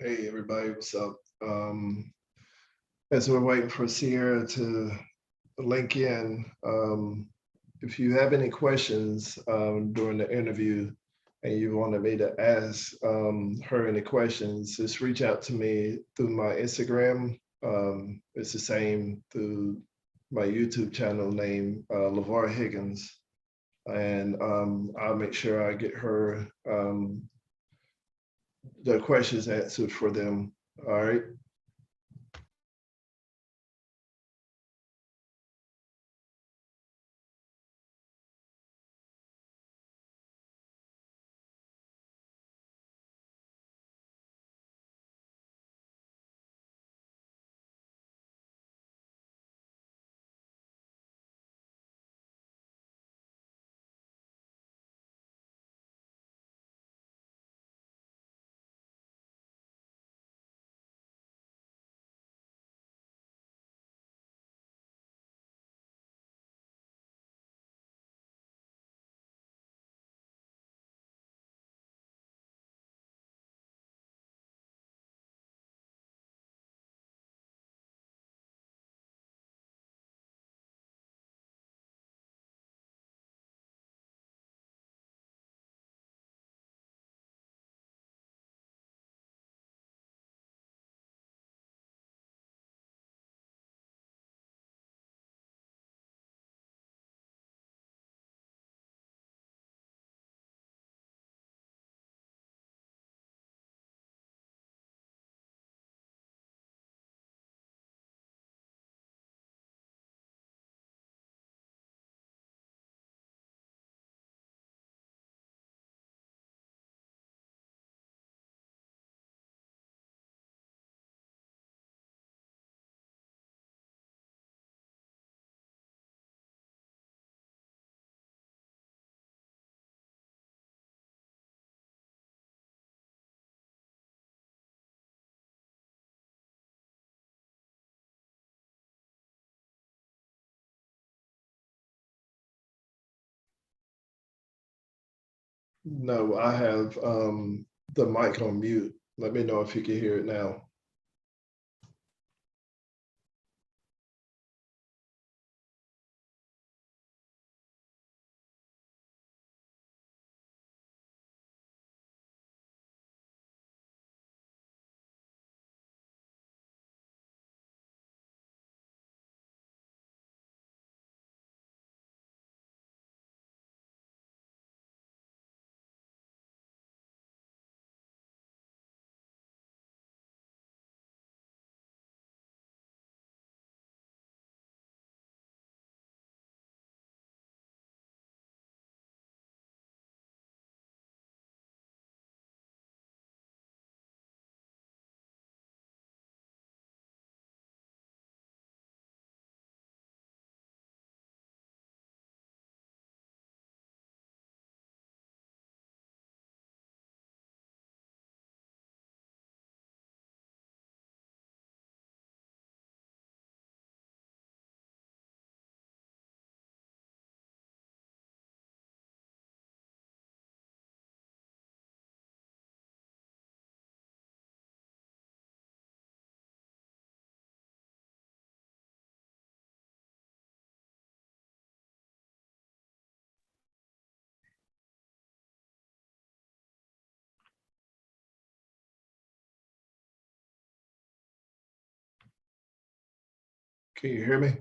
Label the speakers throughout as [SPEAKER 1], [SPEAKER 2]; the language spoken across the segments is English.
[SPEAKER 1] Hey everybody, what's up? As we're waiting for Sierra to link in, if you have any questions during the interview and you wanted me to ask her any questions, just reach out to me through my Instagram. It's the same through my YouTube channel named LeVar Higgins. And I'll make sure I get her the questions answered for them. All right. No, I have the mic on mute. Let me know if you can hear it now. Can you hear me?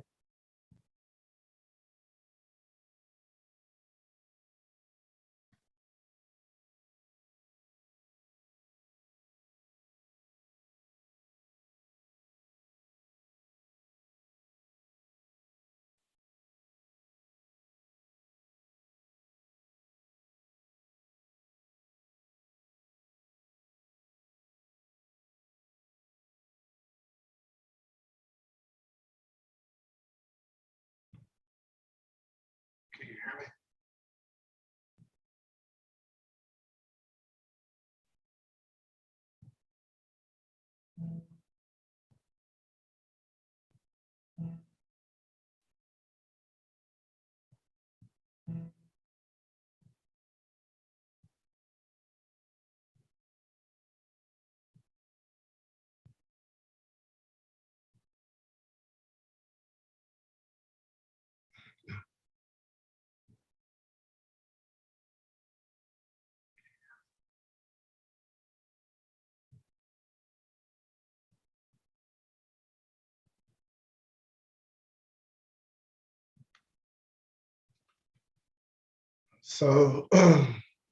[SPEAKER 1] So,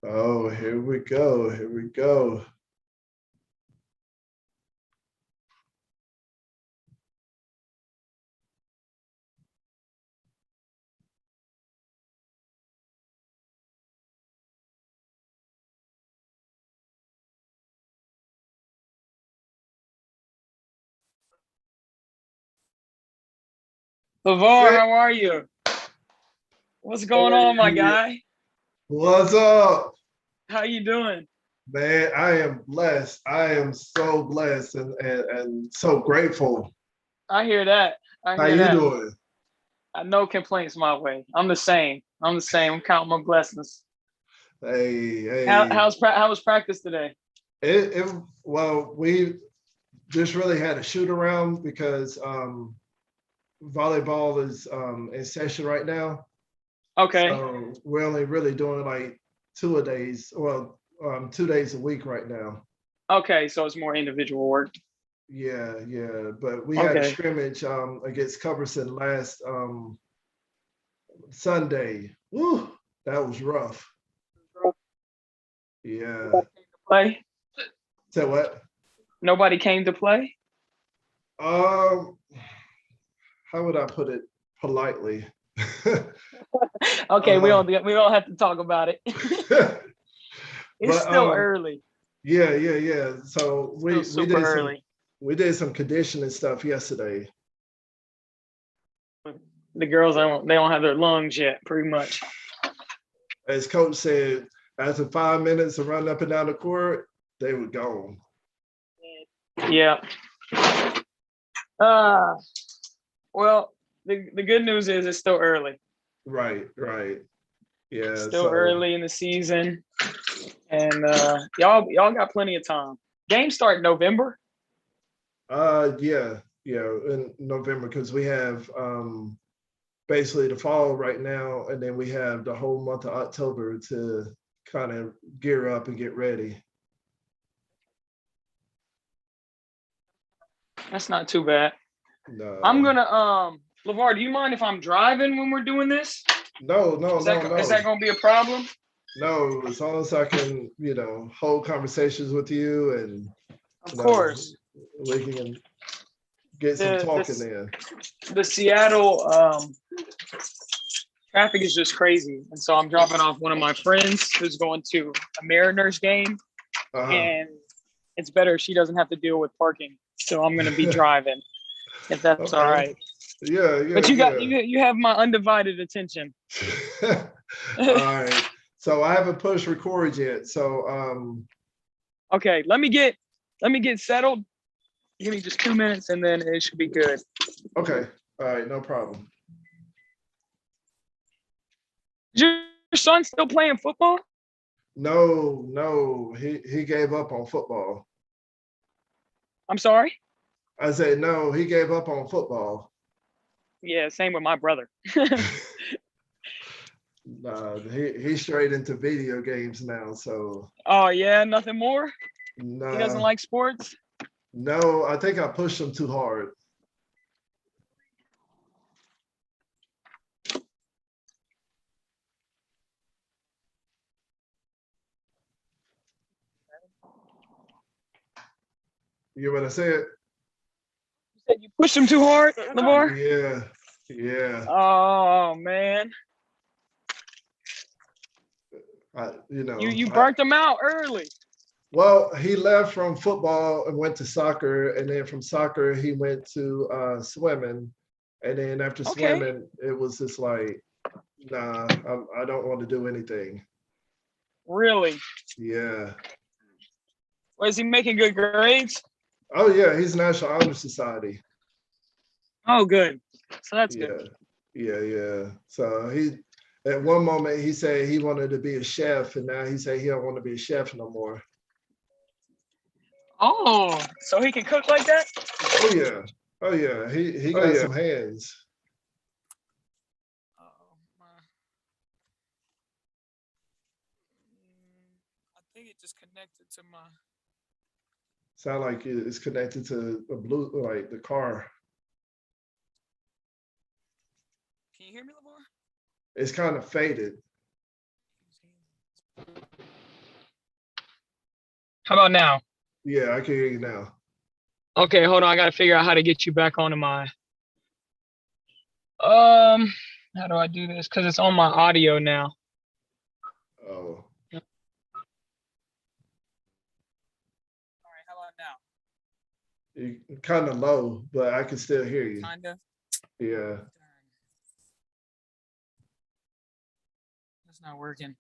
[SPEAKER 1] oh, here we go. Here we go.
[SPEAKER 2] LeVar,
[SPEAKER 1] Hey,
[SPEAKER 2] how are you? What's going on, my guy?
[SPEAKER 1] what's up,
[SPEAKER 2] How you doing?
[SPEAKER 1] man? I am blessed. I am so blessed and so grateful.
[SPEAKER 2] I hear that. I
[SPEAKER 1] How
[SPEAKER 2] hear
[SPEAKER 1] you
[SPEAKER 2] that.
[SPEAKER 1] doing?
[SPEAKER 2] No complaints my way. I'm the same. I'm the same. I'm counting my blessings.
[SPEAKER 1] Hey,
[SPEAKER 2] How,
[SPEAKER 1] hey.
[SPEAKER 2] how's pra- how was practice today?
[SPEAKER 1] It well, we just really had a shoot around because volleyball is in session right now.
[SPEAKER 2] Okay.
[SPEAKER 1] So we're only really doing like 2 days, well, 2 days a week right now.
[SPEAKER 2] Okay, so it's more individual work.
[SPEAKER 1] Yeah, yeah. But we had a
[SPEAKER 2] Okay.
[SPEAKER 1] scrimmage against Coverson last Sunday. Woo, that was rough. Yeah.
[SPEAKER 2] Play?
[SPEAKER 1] So what?
[SPEAKER 2] Nobody came to play?
[SPEAKER 1] Um, how would I put it politely?
[SPEAKER 2] Okay, we
[SPEAKER 1] uh,
[SPEAKER 2] don't have to talk about it. It's
[SPEAKER 1] but
[SPEAKER 2] still early.
[SPEAKER 1] yeah, yeah, yeah. So
[SPEAKER 2] Still super early.
[SPEAKER 1] we did some conditioning stuff yesterday.
[SPEAKER 2] The girls they don't have their lungs yet, pretty much.
[SPEAKER 1] As coach said, after 5 minutes of running up and down the court, they were gone.
[SPEAKER 2] Yeah. Uh well, the good news is it's still early.
[SPEAKER 1] Right, right. Yeah.
[SPEAKER 2] Still
[SPEAKER 1] So
[SPEAKER 2] early in the season, and y'all got plenty of time. Games start in November.
[SPEAKER 1] yeah, yeah, in November because we have basically the fall right now, and then we have the whole month of October to kind of gear up and get ready.
[SPEAKER 2] That's not too bad. I'm
[SPEAKER 1] No,
[SPEAKER 2] gonna LeVar, do you mind if I'm driving when we're doing this?
[SPEAKER 1] no, no,
[SPEAKER 2] Is
[SPEAKER 1] no,
[SPEAKER 2] that
[SPEAKER 1] no,
[SPEAKER 2] gonna be a problem?
[SPEAKER 1] no. As long as I can, hold conversations with you, and
[SPEAKER 2] Of
[SPEAKER 1] you know,
[SPEAKER 2] course.
[SPEAKER 1] we can get some
[SPEAKER 2] The
[SPEAKER 1] talking
[SPEAKER 2] the
[SPEAKER 1] in.
[SPEAKER 2] the Seattle traffic is just crazy, and so I'm dropping off one of my friends who's going to a Mariners game,
[SPEAKER 1] Uh
[SPEAKER 2] and it's better she doesn't have to deal with parking. So I'm gonna be
[SPEAKER 1] huh.
[SPEAKER 2] driving if that's all
[SPEAKER 1] Okay.
[SPEAKER 2] right.
[SPEAKER 1] Yeah, yeah,
[SPEAKER 2] But
[SPEAKER 1] yeah.
[SPEAKER 2] you have my undivided attention.
[SPEAKER 1] All right. So I haven't pushed record yet. So
[SPEAKER 2] Okay, let me get settled. Give me just 2 minutes, and then it should be good.
[SPEAKER 1] okay. All right, no problem.
[SPEAKER 2] Is your son still playing football?
[SPEAKER 1] No, no, he gave up on football.
[SPEAKER 2] I'm sorry.
[SPEAKER 1] I said no, he gave up on football.
[SPEAKER 2] Yeah, same with my brother.
[SPEAKER 1] Nah, he's straight into video games now. So
[SPEAKER 2] Oh yeah, nothing more. He doesn't
[SPEAKER 1] nah,
[SPEAKER 2] like sports.
[SPEAKER 1] no, I think I pushed him too hard. You want to say it?
[SPEAKER 2] You said you pushed him too hard, Lamar.
[SPEAKER 1] Yeah, yeah.
[SPEAKER 2] Oh man,
[SPEAKER 1] I,
[SPEAKER 2] you burnt him out early.
[SPEAKER 1] well, he left from football and went to soccer, and then from soccer he went to swimming, and then after
[SPEAKER 2] Okay,
[SPEAKER 1] swimming, it was just like, nah, I don't want to do anything.
[SPEAKER 2] really?
[SPEAKER 1] Yeah.
[SPEAKER 2] Was he making good grades?
[SPEAKER 1] Oh yeah, he's National Honor Society.
[SPEAKER 2] Oh, good. So that's good.
[SPEAKER 1] Yeah, yeah, yeah. So he, at one moment he said he wanted to be a chef, and now he said he don't want to be a chef no more.
[SPEAKER 2] Oh, so he can cook like that?
[SPEAKER 1] Oh yeah, oh yeah. He got some hands.
[SPEAKER 2] Oh, I think it just connected to my.
[SPEAKER 1] Sound like it's connected to a blue, like the car.
[SPEAKER 2] Can you hear me, Lamar?
[SPEAKER 1] It's kind of faded.
[SPEAKER 2] How about now?
[SPEAKER 1] Yeah, I can hear you now.
[SPEAKER 2] Okay, hold on. I gotta figure out how to get you back onto my how do I do this? Because it's on my audio now.
[SPEAKER 1] Oh,
[SPEAKER 2] All right, how about now?
[SPEAKER 1] you kind of low, but I can still hear you.
[SPEAKER 2] Kinda.
[SPEAKER 1] Yeah.
[SPEAKER 2] That's not working.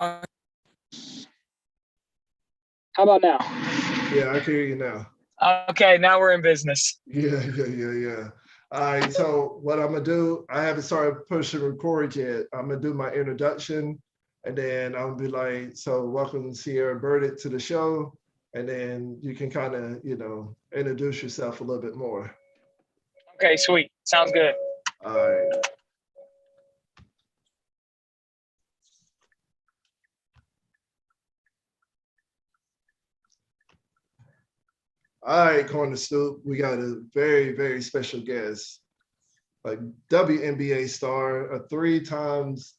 [SPEAKER 2] How about now?
[SPEAKER 1] Yeah, I can hear you now.
[SPEAKER 2] Okay, now we're in business.
[SPEAKER 1] Yeah. All right, so what I'm gonna do, I haven't started pushing record yet. I'm gonna do my introduction and then I'm gonna be like, so welcome Cierra Burdick to the show. And then you can kind of, introduce yourself a little bit more.
[SPEAKER 2] Okay, sweet. Sounds good.
[SPEAKER 1] All right. All right, Corner Stoop, we got a very, very special guest, a WNBA star, a 3 times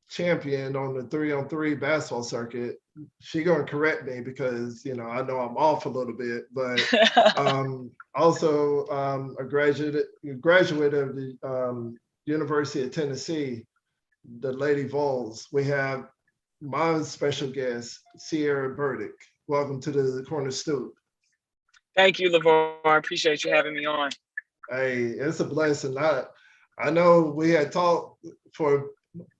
[SPEAKER 1] champion on the 3-on-3 basketball circuit. She gonna correct me because I know I'm off a little bit, but also a graduate of the University of Tennessee, the Lady Vols. We have my special guest, Cierra Burdick. Welcome to the Corner Stoop.
[SPEAKER 2] Thank you, LeVar. I appreciate you having me on.
[SPEAKER 1] Hey, it's a blessing. I know we had talked for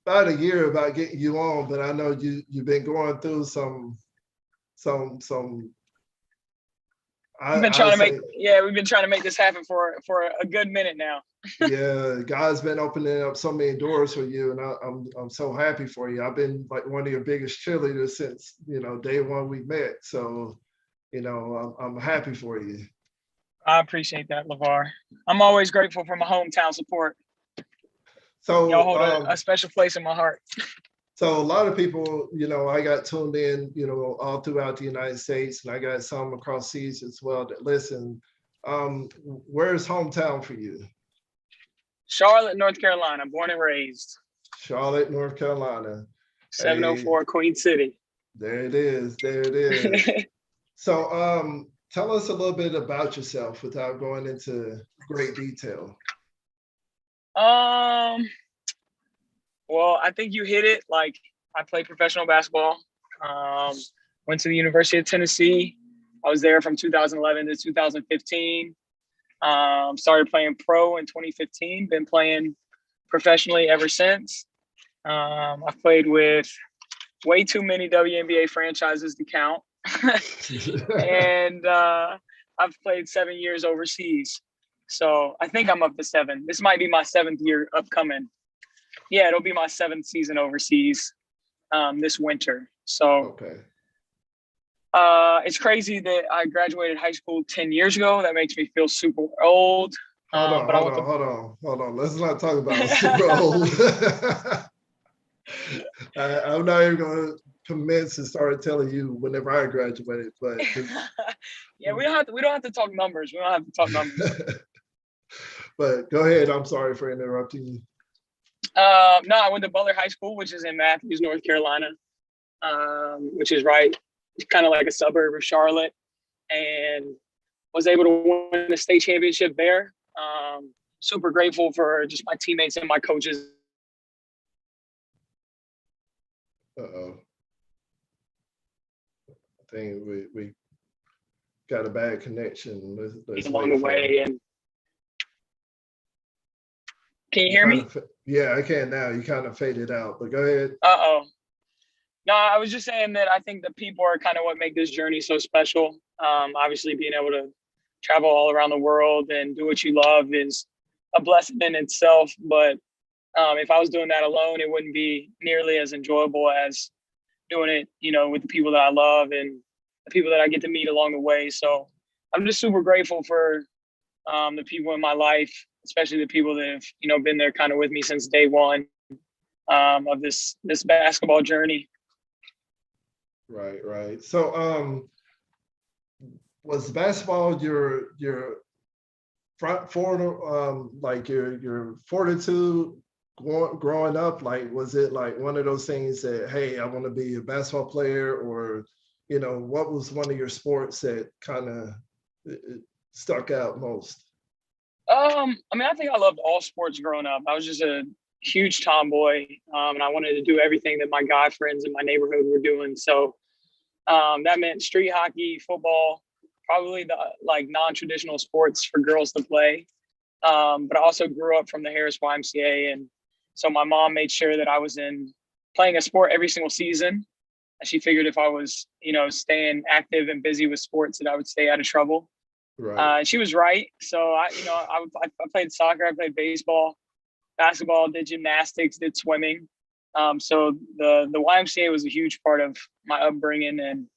[SPEAKER 1] about a year about getting you on, but I know you've been going through some.
[SPEAKER 2] We've been trying to make this happen for a good minute now.
[SPEAKER 1] Yeah, God's been opening up so many doors for you, and I'm so happy for you. I've been like one of your biggest cheerleaders since day one we met. So I'm happy for you.
[SPEAKER 2] I appreciate that, LeVar. I'm always grateful for my hometown support.
[SPEAKER 1] So
[SPEAKER 2] y'all hold a special place in my heart.
[SPEAKER 1] So a lot of people, I got tuned in, all throughout the United States, and I got some across seas as well that listen. Where's hometown for you?
[SPEAKER 2] Charlotte, North Carolina, born and raised.
[SPEAKER 1] Charlotte, North Carolina.
[SPEAKER 2] 704 Queen City.
[SPEAKER 1] There it is. There it is. So tell us a little bit about yourself without going into great detail.
[SPEAKER 2] Well, I think you hit it. Like, I played professional basketball. Went to the University of Tennessee. I was there from 2011 to 2015. Started playing pro in 2015. Been playing professionally ever since. I've played with way too many WNBA franchises to count. And I've played 7 years overseas. So I think I'm up to 7. This might be my 7th year upcoming. Yeah, it'll be my 7th season overseas this winter. So
[SPEAKER 1] okay.
[SPEAKER 2] It's crazy that I graduated high school 10 years ago. That makes me feel super old.
[SPEAKER 1] Hold on. Let's not talk about super old. I'm not even going to commence and start telling you whenever I graduated, but
[SPEAKER 2] yeah, we don't have to talk numbers. We don't have to talk numbers.
[SPEAKER 1] But go ahead. I'm sorry for interrupting you.
[SPEAKER 2] No, I went to Butler High School, which is in Matthews, North Carolina, which is right, kind of like a suburb of Charlotte, and was able to win the state championship there. Super grateful for just my teammates and my coaches.
[SPEAKER 1] Uh-oh. I think we got a bad connection. Let's
[SPEAKER 2] along the way. And can you hear me?
[SPEAKER 1] Yeah, I can now. You kind of faded out, but go ahead.
[SPEAKER 2] No, I was just saying that I think the people are kind of what make this journey so special. Obviously, being able to travel all around the world and do what you love is a blessing in itself. But if I was doing that alone, it wouldn't be nearly as enjoyable as doing it, with the people that I love and the people that I get to meet along the way. So I'm just super grateful for the people in my life, especially the people that have, been there kind of with me since day one of this basketball journey.
[SPEAKER 1] Right. So was basketball your front forward, like your fortitude growing up, like, was it like one of those things that, hey, I want to be a basketball player, or, what was one of your sports that kind of stuck out most?
[SPEAKER 2] I mean, I think I loved all sports growing up. I was just a huge tomboy, and I wanted to do everything that my guy friends in my neighborhood were doing. So that meant street hockey, football, probably the like non-traditional sports for girls to play. But I also grew up from the Harris YMCA, and so my mom made sure that I was in playing a sport every single season. And she figured if I was, staying active and busy with sports, that I would stay out of trouble.
[SPEAKER 1] Right.
[SPEAKER 2] She was right. So I played soccer, I played baseball, basketball, did gymnastics, did swimming. So the YMCA was a huge part of my upbringing, and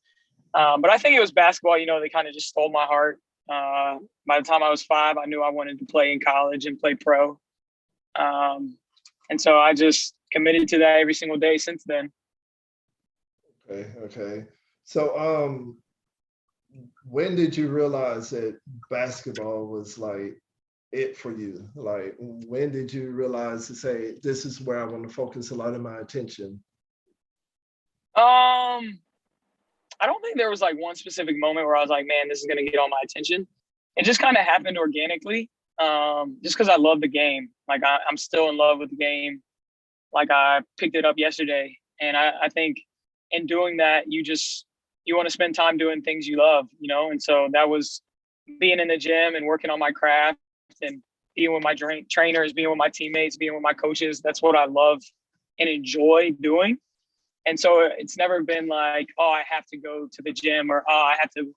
[SPEAKER 2] but I think it was basketball. They kind of just stole my heart. By the time I was 5, I knew I wanted to play in college and play pro, and so I just committed to that every single day since then.
[SPEAKER 1] Okay. So, when did you realize that basketball was like it for you? Like, when did you realize to say, this is where I want to focus a lot of my attention?
[SPEAKER 2] Um, I don't think there was like one specific moment where I was like, man, this is gonna get all my attention. It just kind of happened organically. Just because I love the game. Like I'm still in love with the game. Like I picked it up yesterday, and I think in doing that, you want to spend time doing things you love, And so that was being in the gym and working on my craft and being with my trainers, being with my teammates, being with my coaches. That's what I love and enjoy doing. And so it's never been like, oh, I have to go to the gym, or oh, I have to,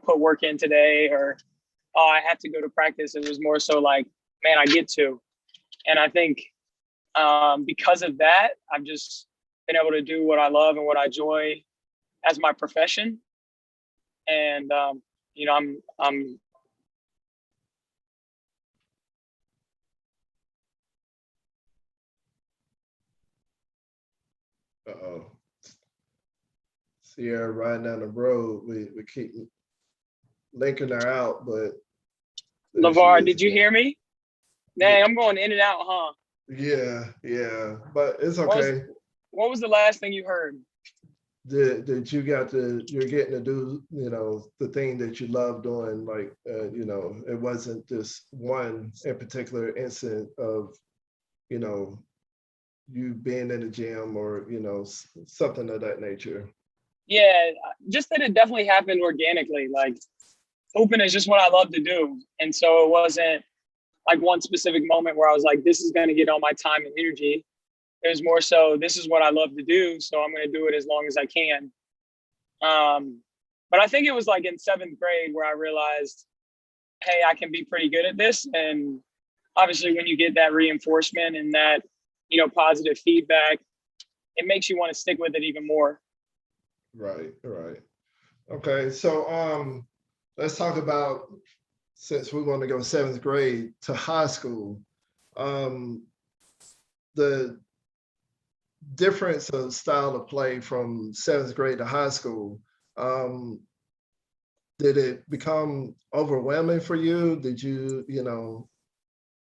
[SPEAKER 2] put work in today, or oh, I have to go to practice. It was more so like, man, I get to. And I think because of that, I've just been able to do what I love and what I enjoy as my profession. And I'm
[SPEAKER 1] Uh-oh. Sierra riding down the road. We keep linking her out, but there she
[SPEAKER 2] LeVar.
[SPEAKER 1] is
[SPEAKER 2] Did you
[SPEAKER 1] again.
[SPEAKER 2] hear me? Dang, I'm going in and out, huh?
[SPEAKER 1] Yeah, but it's
[SPEAKER 2] What was
[SPEAKER 1] okay.
[SPEAKER 2] what was the last thing you heard?
[SPEAKER 1] That you're getting to do, the thing that you love doing, like, it wasn't just one in particular incident of, you know, you being in the gym, or, something of that nature.
[SPEAKER 2] Yeah, just that it definitely happened organically. Like hooping is just what I love to do, and so it wasn't like one specific moment where I was like, this is going to get all my time and energy. It was more so, this is what I love to do, so I'm going to do it as long as I can. But I think it was like in 7th grade where I realized, hey, I can be pretty good at this. And obviously when you get that reinforcement and that, positive feedback, it makes you want to stick with it even more.
[SPEAKER 1] Right. Okay, so let's talk about, since we want to go 7th grade to high school, um, the difference of style of play from 7th grade to high school. Um, did it become overwhelming for you? Did you,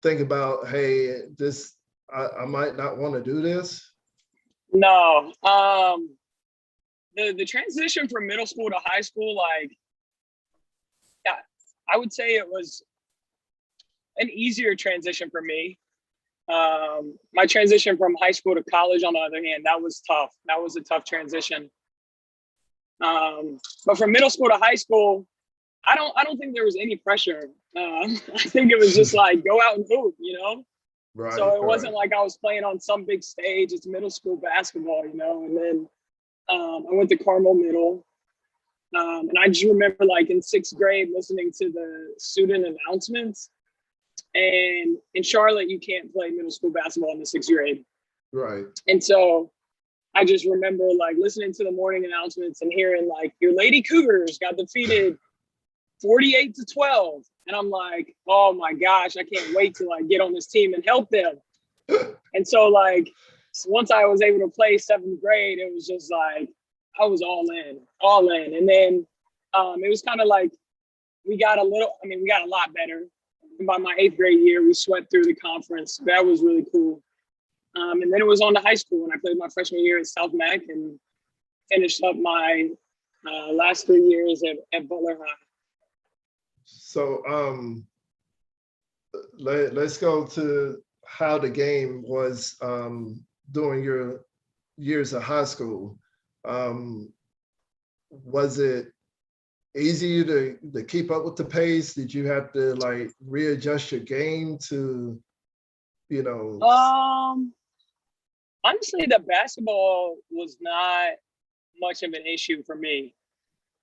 [SPEAKER 1] think about, hey, this, I might not want to do this?
[SPEAKER 2] No. The transition from middle school to high school, like, yeah, I would say it was an easier transition for me. My transition from high school to college, on the other hand, that was tough. That was a tough transition. But from middle school to high school, I don't think there was any pressure. I think it was just like go out and hoop, So it
[SPEAKER 1] Right.
[SPEAKER 2] wasn't like I was playing on some big stage. It's middle school basketball, And then I went to Carmel Middle, and I just remember like in 6th grade listening to the student announcements. And in Charlotte, you can't play middle school basketball in the 6th grade.
[SPEAKER 1] Right.
[SPEAKER 2] And so I just remember like listening to the morning announcements and hearing like your Lady Cougars got defeated 48-12. And I'm like, oh my gosh, I can't wait to like get on this team and help them. And so like once I was able to play 7th grade, it was just like I was all in. And then it was kind of like we got a lot better. And by my 8th grade year, we swept through the conference. That was really cool. And then it was on to high school, and I played my freshman year at South Mac and finished up my last 3 years at Butler High.
[SPEAKER 1] So let's go to how the game was during your years of high school. Was it easy to keep up with the pace? Did you have to like readjust your game to, you know?
[SPEAKER 2] Honestly, the basketball was not much of an issue for me.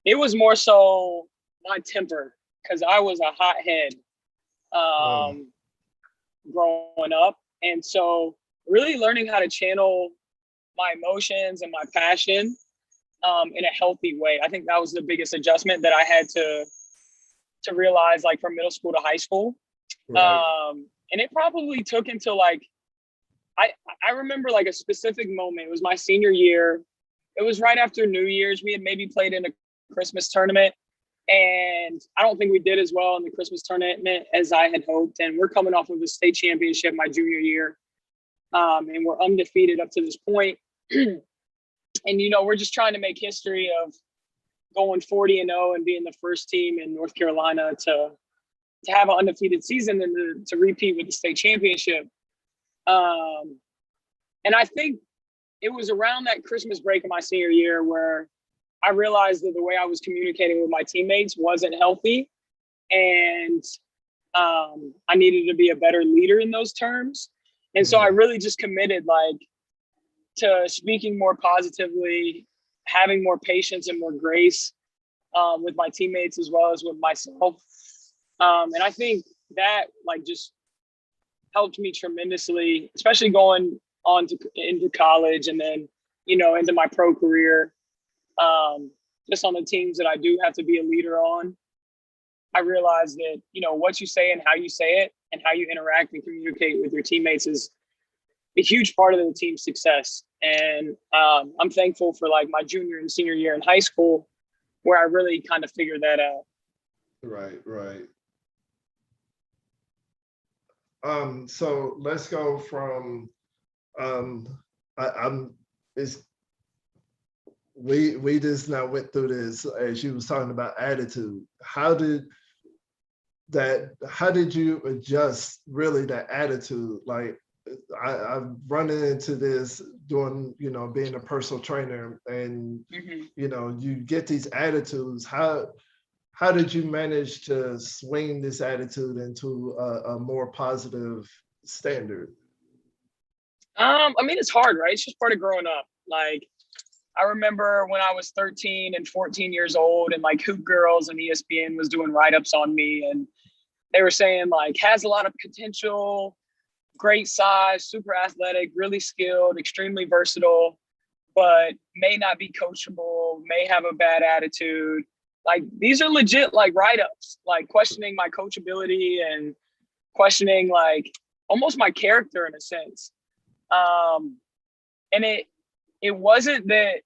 [SPEAKER 2] It was more so my temper, because I was a hothead growing up. And so really learning how to channel my emotions and my passion in a healthy way. I think that was the biggest adjustment that I had to realize, like from middle school to high school.
[SPEAKER 1] Right.
[SPEAKER 2] And it probably took until like, I remember like a specific moment. It was my senior year. It was right after New Year's. We had maybe played in a Christmas tournament, and I don't think we did as well in the Christmas tournament as I had hoped. And we're coming off of a state championship my junior year, and we're undefeated up to this point. And, you know, we're just trying to make history of going 40-0 and being the first team in North Carolina to have an undefeated season and to repeat with the state championship. And I think it was around that Christmas break of my senior year where I realized that the way I was communicating with my teammates wasn't healthy. And I needed to be a better leader in those terms. And so I really just committed like to speaking more positively, having more patience and more grace with my teammates as well as with myself. And I think that like just helped me tremendously, especially going on into college and then, you know, into my pro career. Just on the teams that I do have to be a leader on, I realized that, you know, what you say and how you say it and how you interact and communicate with your teammates is a huge part of the team's success. And I'm thankful for like my junior and senior year in high school where I really kind of figured that out.
[SPEAKER 1] Right, right. So let's go from we just now went through this as you was talking about attitude. How did you adjust really that attitude? Like I've run into this doing, you know, being a personal trainer and you know, you get these attitudes. How did you manage to swing this attitude into a more positive standard?
[SPEAKER 2] I mean, it's hard, right? It's just part of growing up. Like, I remember when I was 13 and 14 years old and like Hoop Girls and ESPN was doing write-ups on me. And they were saying like, has a lot of potential, great size, super athletic, really skilled, extremely versatile, but may not be coachable, may have a bad attitude. Like these are legit like write-ups, like questioning my coachability and questioning like almost my character in a sense. And it wasn't that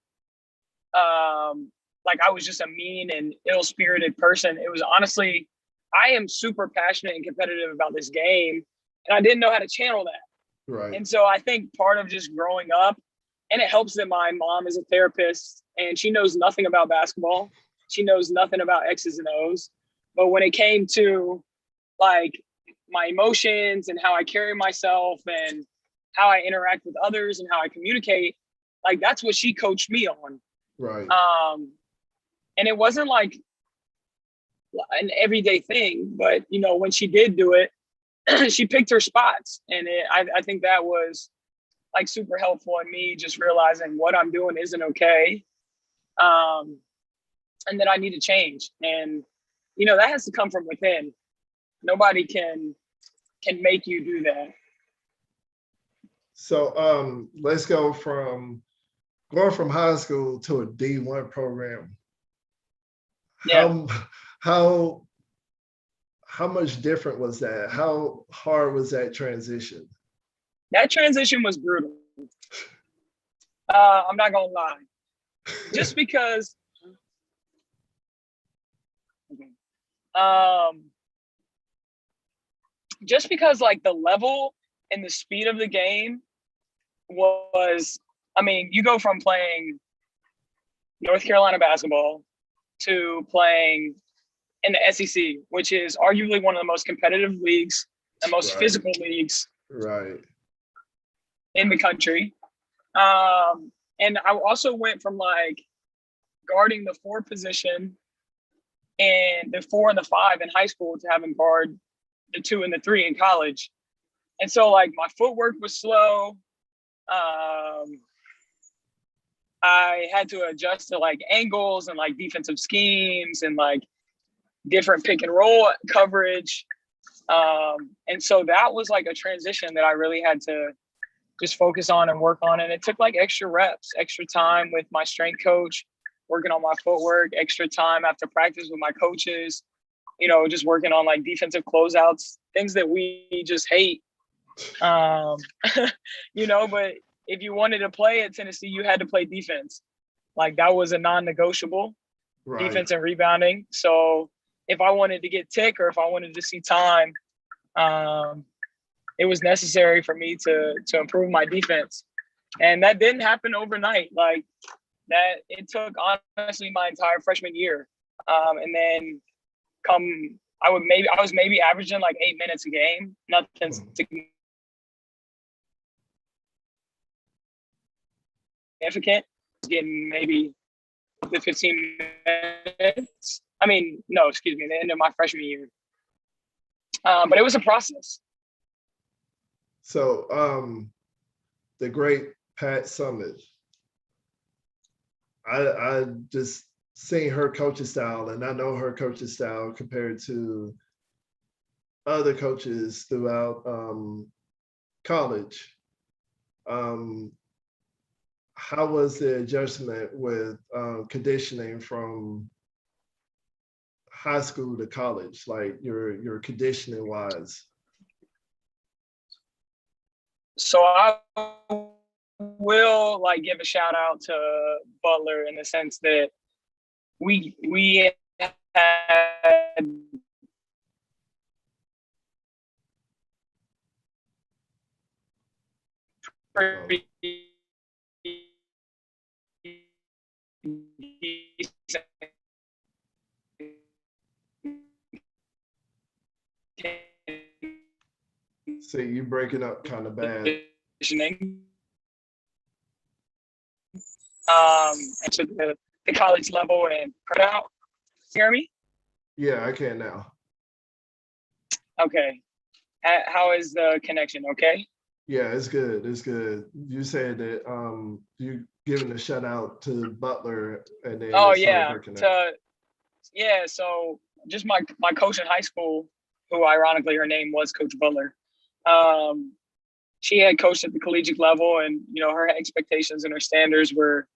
[SPEAKER 2] like I was just a mean and ill-spirited person. It was honestly, I am super passionate and competitive about this game, and I didn't know how to channel that.
[SPEAKER 1] Right.
[SPEAKER 2] And so I think part of just growing up, and it helps that my mom is a therapist and she knows nothing about basketball. She knows nothing about X's and O's. But when it came to like my emotions and how I carry myself and how I interact with others and how I communicate, like that's what she coached me on.
[SPEAKER 1] Right.
[SPEAKER 2] And it wasn't like an everyday thing, but you know, when she did do it, she picked her spots. And I think that was like super helpful in me just realizing what I'm doing isn't okay. And then I need to change. And, you know, that has to come from within. Nobody can make you do that.
[SPEAKER 1] So let's go from going from high school to a D1 program.
[SPEAKER 2] Yeah.
[SPEAKER 1] How much different was that? How hard was that transition?
[SPEAKER 2] That transition was brutal. I'm not gonna lie. Just because like the level and the speed of the game was, I mean, you go from playing North Carolina basketball to playing in the SEC, which is arguably one of the most competitive leagues, the most physical leagues in the country. And I also went from like guarding the 4 position and the 4 and the 5 in high school to having guard the 2 and the 3 in college. And so like my footwork was slow. I had to adjust to like angles and like defensive schemes and like different pick and roll coverage. And so that was like a transition that I really had to just focus on and work on. And it took like extra reps, extra time with my strength coach, working on my footwork, extra time after practice with my coaches, you know, just working on like defensive closeouts, things that we just hate. You know, but if you wanted to play at Tennessee, you had to play defense. Like that was a non-negotiable, defense and rebounding. So if I wanted to get tick or if I wanted to see time, it was necessary for me to improve my defense. And that didn't happen overnight. Like that, it took honestly my entire freshman year. And then I was maybe averaging like 8 minutes a game, nothing significant, getting maybe the 15 minutes. I mean, no, excuse me, the end of my freshman year. But it was a process.
[SPEAKER 1] So the great Pat Summitt, I just seen her coaching style, and I know her coaching style compared to other coaches throughout college. How was the adjustment with conditioning from high school to college, like your conditioning wise?
[SPEAKER 2] So I will like give a shout out to Butler in the sense that we had pretty
[SPEAKER 1] See, you breaking up kind of bad.
[SPEAKER 2] conditioning. And to the college level and cut out. You hear me?
[SPEAKER 1] Yeah, I can now.
[SPEAKER 2] Okay. How is the connection? Okay.
[SPEAKER 1] Yeah, it's good. It's good. You said that you giving a shout out to Butler, and then
[SPEAKER 2] Oh yeah. Yeah. So just my coach in high school, who ironically her name was Coach Butler. She had coached at the collegiate level, and you know her expectations and her standards were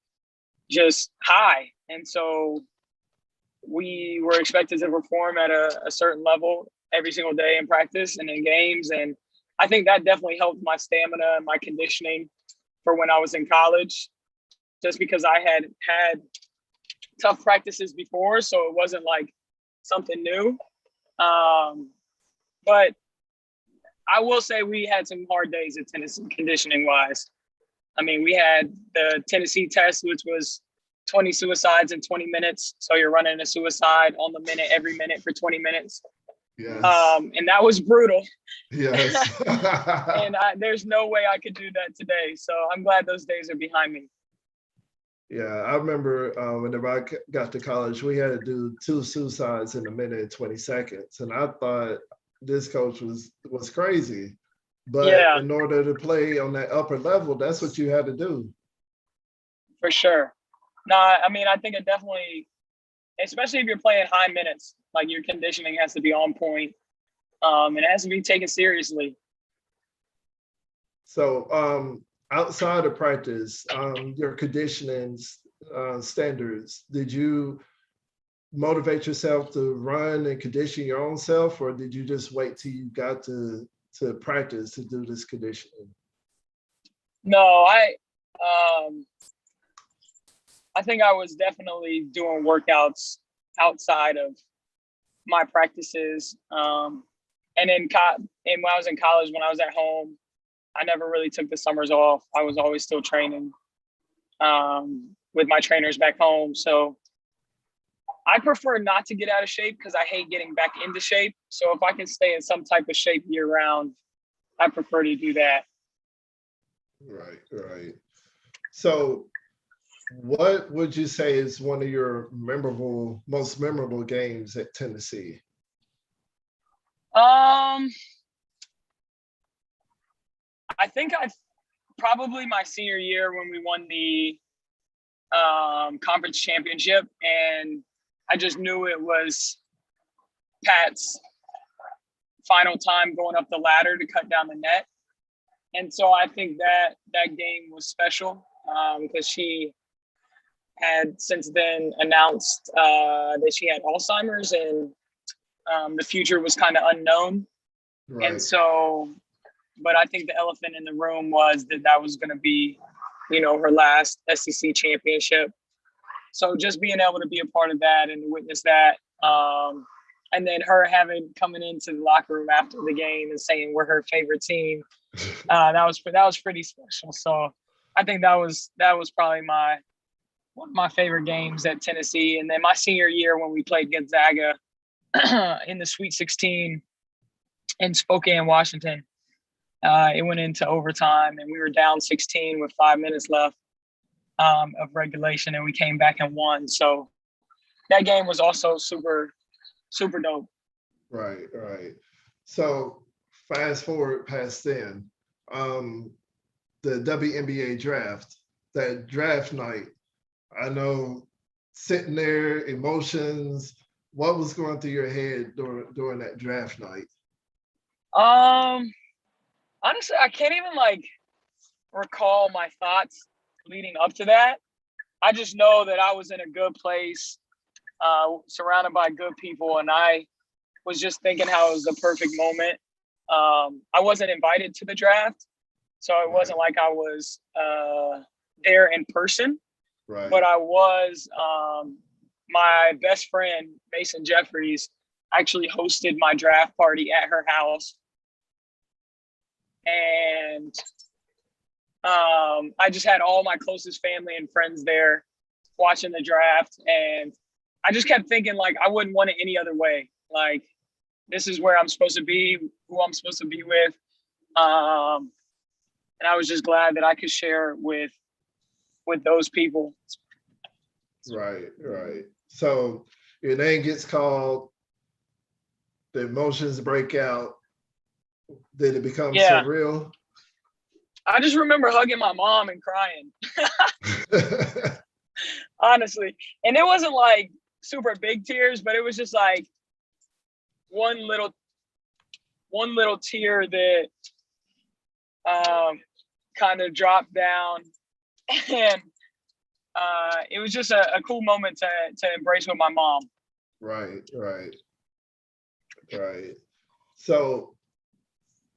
[SPEAKER 2] just high, and so we were expected to perform at a certain level every single day in practice and in games. And I think that definitely helped my stamina and my conditioning for when I was in college, just because I had tough practices before, so it wasn't like something new. But I will say we had some hard days at Tennessee conditioning wise. I mean, we had the Tennessee test, which was 20 suicides in 20 minutes. So you're running a suicide on the minute, every minute for 20 minutes.
[SPEAKER 1] Yes.
[SPEAKER 2] And that was brutal.
[SPEAKER 1] Yes.
[SPEAKER 2] And there's no way I could do that today. So I'm glad those days are behind me.
[SPEAKER 1] Yeah, I remember whenever I got to college, we had to do 2 suicides in a minute and 20 seconds. And I thought this coach was crazy. But
[SPEAKER 2] yeah,
[SPEAKER 1] in order to play on that upper level, that's what you had to do.
[SPEAKER 2] For sure. No, I mean, I think it definitely, especially if you're playing high minutes, like your conditioning has to be on point. And it has to be taken seriously.
[SPEAKER 1] So outside of practice, your conditioning standards, did you motivate yourself to run and condition your own self, or did you just wait till you got to practice to do this conditioning?
[SPEAKER 2] No, I think I was definitely doing workouts outside of my practices. And when I was in college, when I was at home, I never really took the summers off. I was always still training with my trainers back home. So I prefer not to get out of shape because I hate getting back into shape. So if I can stay in some type of shape year round, I prefer to do that.
[SPEAKER 1] Right, right. So what would you say is one of your most memorable games at Tennessee?
[SPEAKER 2] I think I probably my senior year when we won the conference championship, and I just knew it was Pat's final time going up the ladder to cut down the net. And so I think that game was special because she had since then announced that she had Alzheimer's, and the future was kind of unknown.
[SPEAKER 1] Right.
[SPEAKER 2] And so, but I think the elephant in the room was that was going to be, her last SEC championship. So just being able to be a part of that and to witness that, and then her coming into the locker room after the game and saying we're her favorite team, that was pretty special. So I think that was probably one of my favorite games at Tennessee. And then my senior year when we played Gonzaga in the Sweet 16 in Spokane, Washington, it went into overtime and we were down 16 with 5 minutes left of regulation, and we came back and won. So that game was also super, super dope.
[SPEAKER 1] Right, right. So fast forward past then, the WNBA draft, that draft night, I know sitting there, emotions, what was going through your head during that draft night?
[SPEAKER 2] Honestly, I can't even recall my thoughts leading up to that. I just know that I was in a good place, surrounded by good people, and I was just thinking how it was the perfect moment. I wasn't invited to the draft, so it wasn't like I was there in person.
[SPEAKER 1] Right.
[SPEAKER 2] But I was. My best friend Mason Jeffries actually hosted my draft party at her house, and I just had all my closest family and friends there watching the draft, and I just kept thinking I wouldn't want it any other way. This is where I'm supposed to be, who I'm supposed to be with. And I was just glad that I could share with those people.
[SPEAKER 1] Right, right. So your name gets called, the emotions break out. Did it become surreal?
[SPEAKER 2] I just remember hugging my mom and crying. Honestly. And it wasn't super big tears, but it was just one little tear that kind of dropped down, and it was just a cool moment to embrace with my mom.
[SPEAKER 1] Right, right, right. So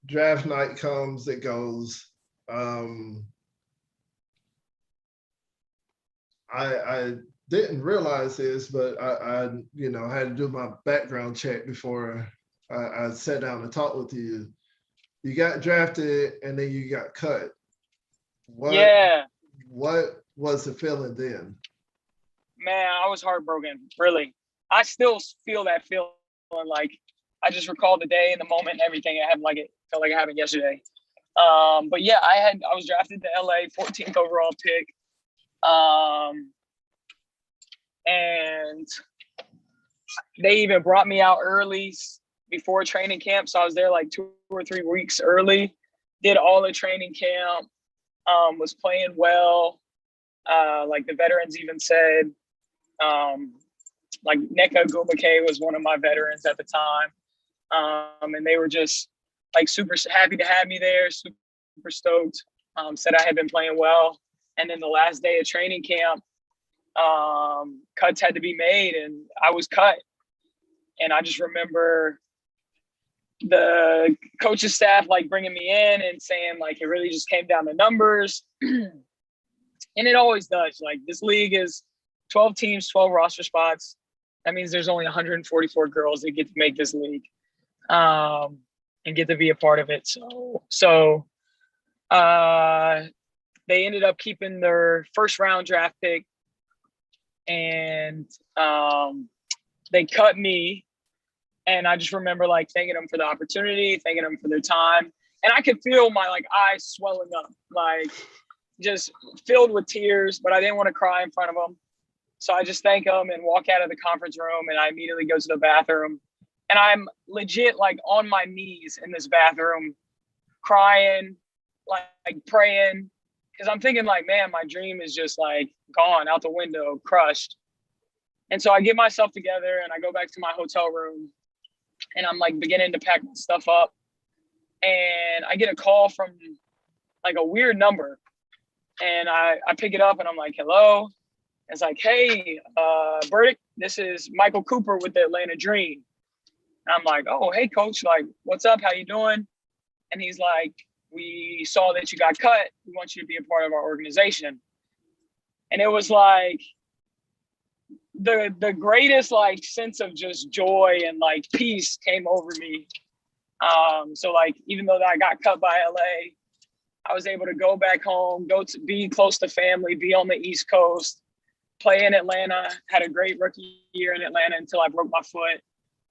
[SPEAKER 1] draft night comes, it goes. I didn't realize this, but I had to do my background check before I sat down to talk with you. You got drafted and then you got cut. What was the feeling then?
[SPEAKER 2] Man, I was heartbroken, really. I still feel that feeling. I just recall the day and the moment and everything. It felt like it happened yesterday. But yeah, I was drafted to LA, 14th overall pick. And they even brought me out early before training camp. So I was there 2 or 3 weeks early, did all the training camp, was playing well. The veterans even said, Nneka Ogwumike was one of my veterans at the time. And they were just super happy to have me there, super stoked, said I had been playing well. And then the last day of training camp, cuts had to be made and I was cut. And I just remember the coaching staff bringing me in and saying it really just came down to numbers. And it always does. This league is 12 teams, 12 roster spots. That means there's only 144 girls that get to make this league and get to be a part of it. So They ended up keeping their first round draft pick, and they cut me. And I just remember like thanking them for the opportunity, thanking them for their time. And I could feel my like eyes swelling up, like just filled with tears, but I didn't want to cry in front of them. So I just thank them and walk out of the conference room, and I immediately go to the bathroom. And I'm legit like on my knees in this bathroom, crying, like praying. Because I'm thinking like, man, my dream is just like gone out the window, crushed. And so I get myself together and I go back to my hotel room, and I'm like beginning to pack my stuff up. And I get a call from like a weird number. And I pick it up and I'm like, hello. It's like, hey, Burdick, this is Michael Cooper with the Atlanta Dream. And I'm like, oh, hey, coach, like, what's up? How you doing? And he's like, we saw that you got cut. We want you to be a part of our organization. And it was like the greatest like sense of just joy and like peace came over me. So like, even though I got cut by LA, I was able to go back home, go to be close to family, be on the East Coast, play in Atlanta, had a great rookie year in Atlanta until I broke my foot.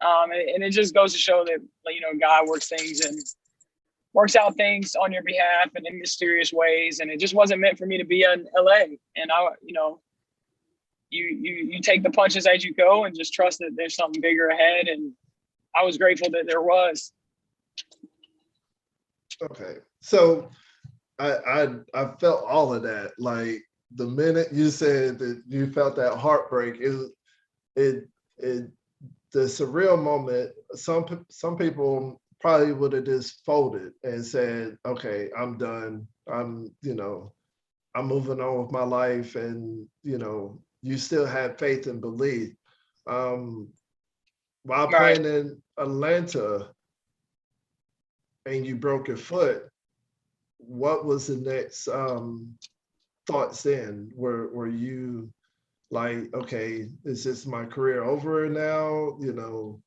[SPEAKER 2] And it just goes to show that, you know, God works out things on your behalf and in mysterious ways. And it just wasn't meant for me to be in LA. And I, you know, you take the punches as you go and just trust that there's something bigger ahead. And I was grateful that there was.
[SPEAKER 1] Okay. So I felt all of that. Like the minute you said that you felt that heartbreak, the surreal moment, some people probably would have just folded and said, okay, I'm done. I'm moving on with my life. And, you know, you still had faith and belief. While playing in Atlanta and you broke your foot, what was the next thoughts then? Were you like, okay, is this my career over now? You know,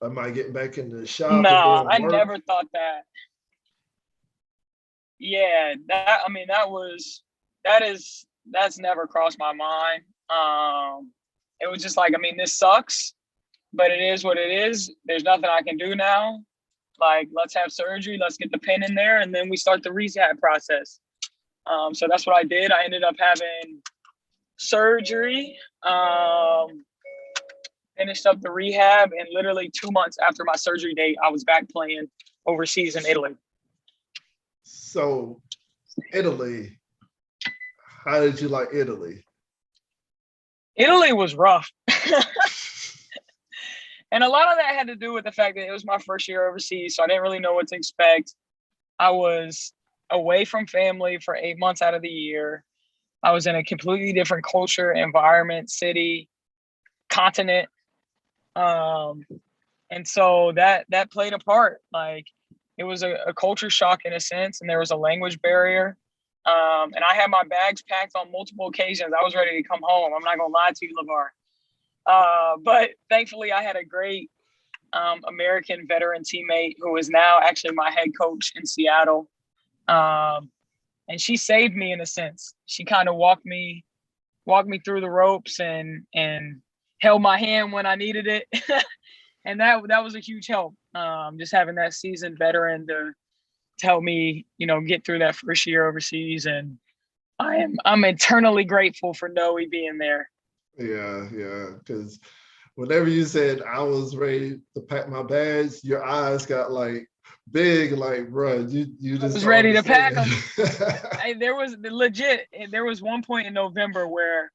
[SPEAKER 1] am I getting back in the shop and
[SPEAKER 2] No,
[SPEAKER 1] doing
[SPEAKER 2] I
[SPEAKER 1] work?
[SPEAKER 2] never thought that. Yeah, that's never crossed my mind. It was just like, I mean, this sucks, but it is what it is. There's nothing I can do now. Like, let's have surgery, let's get the pin in there, and then we start the rehab process. So that's what I did. I ended up having surgery, finished up the rehab, and literally 2 months after my surgery date, I was back playing overseas in Italy.
[SPEAKER 1] So Italy, how did you like Italy?
[SPEAKER 2] Italy was rough. And a lot of that had to do with the fact that it was my first year overseas, so I didn't really know what to expect. I was away from family for 8 months out of the year. I was in a completely different culture, environment, city, continent. And so that played a part. Like, it was a culture shock in a sense, and there was a language barrier. And I had my bags packed on multiple occasions. I was ready to come home. I'm not going to lie to you, LeVar. But thankfully, I had a great American veteran teammate who is now actually my head coach in Seattle. And she saved me in a sense. She kind of walked me through the ropes and held my hand when I needed it. And that was a huge help. Just having that seasoned veteran to help me, you know, get through that first year overseas. And I'm eternally grateful for Noe being there.
[SPEAKER 1] Yeah. Because whenever you said I was ready to pack my bags, your eyes got like big, like, bro, you just
[SPEAKER 2] was ready to pack them.
[SPEAKER 1] Hey,
[SPEAKER 2] There was one point in November where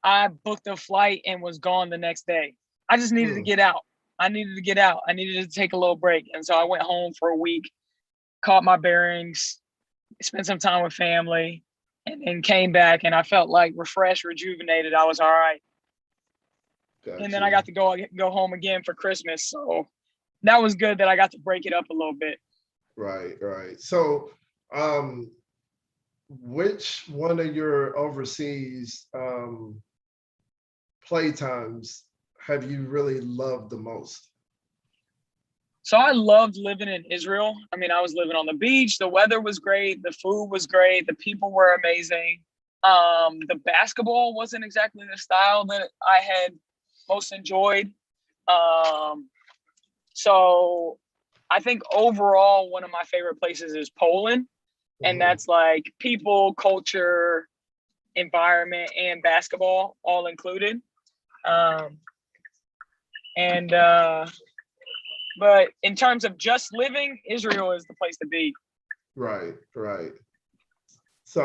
[SPEAKER 2] I booked a flight and was gone the next day. I just needed to get out. I needed to take a little break. And so I went home for a week, caught my bearings, spent some time with family, and then came back, and I felt like refreshed, rejuvenated. I was all right.
[SPEAKER 1] Gotcha.
[SPEAKER 2] And then I got to go home again for Christmas. So that was good that I got to break it up a little bit.
[SPEAKER 1] Right. So which one of your overseas play times have you really loved the most?
[SPEAKER 2] So I loved living in Israel. I mean, I was living on the beach. The weather was great. The food was great. The people were amazing. The basketball wasn't exactly the style that I had most enjoyed. Um, so I think overall, one of my favorite places is Poland. And
[SPEAKER 1] Mhm.
[SPEAKER 2] that's like people, culture, environment, and basketball all included. Um, and But in terms of just living, Israel is the place to be.
[SPEAKER 1] Right, right. So,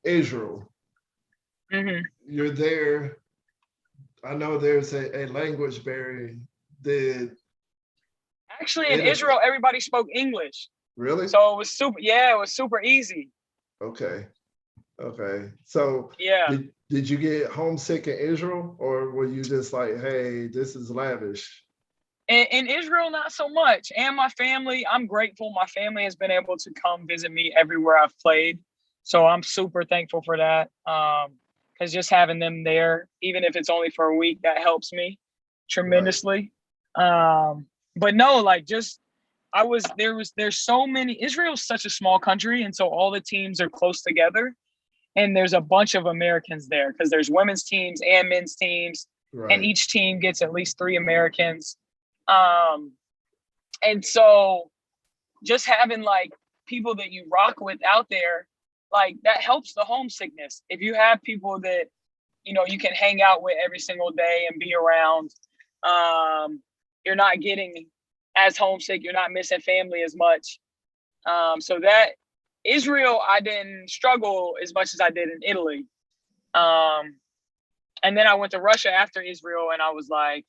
[SPEAKER 1] Israel,
[SPEAKER 2] Hmm.
[SPEAKER 1] you're there. I know there's a language barrier. Did
[SPEAKER 2] Actually, in
[SPEAKER 1] it
[SPEAKER 2] Israel, everybody spoke English,
[SPEAKER 1] really?
[SPEAKER 2] so it was super. Yeah, it was super easy.
[SPEAKER 1] Okay, okay. So,
[SPEAKER 2] Yeah,
[SPEAKER 1] did you get homesick in Israel, or were you just like, hey, this is lavish?
[SPEAKER 2] in Israel, not so much. And my family, I'm grateful. My family has been able to come visit me everywhere I've played, so I'm super thankful for that. Because just having them there, even if it's only for a week, that helps me
[SPEAKER 1] Right,
[SPEAKER 2] tremendously. But no, like just there's so many. Israel's such a small country, and so all the teams are close together, and there's a bunch of Americans there because there's women's teams and men's teams, and
[SPEAKER 1] right,
[SPEAKER 2] each team gets at least 3 Americans. Um, and so just having like people that you rock with out there, like that helps the homesickness. If you have people that you can hang out with every single day and be around, you're not getting as homesick. You're not missing family as much. So that Israel, I didn't struggle as much as I did in Italy. Um, and then I went to Russia after Israel, and I was like,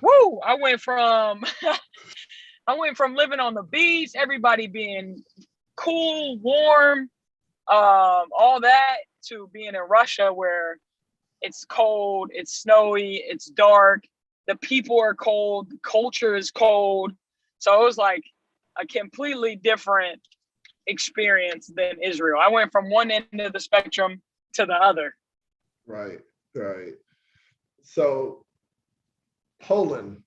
[SPEAKER 2] "Woo!" I went from living on the beach, everybody being cool, warm, all that, to being in Russia where it's cold, it's snowy, it's dark, the people are cold, the culture is cold. So it was like a completely different experience than Israel. I went from one end of the spectrum to the other.
[SPEAKER 1] right, right. So, Poland,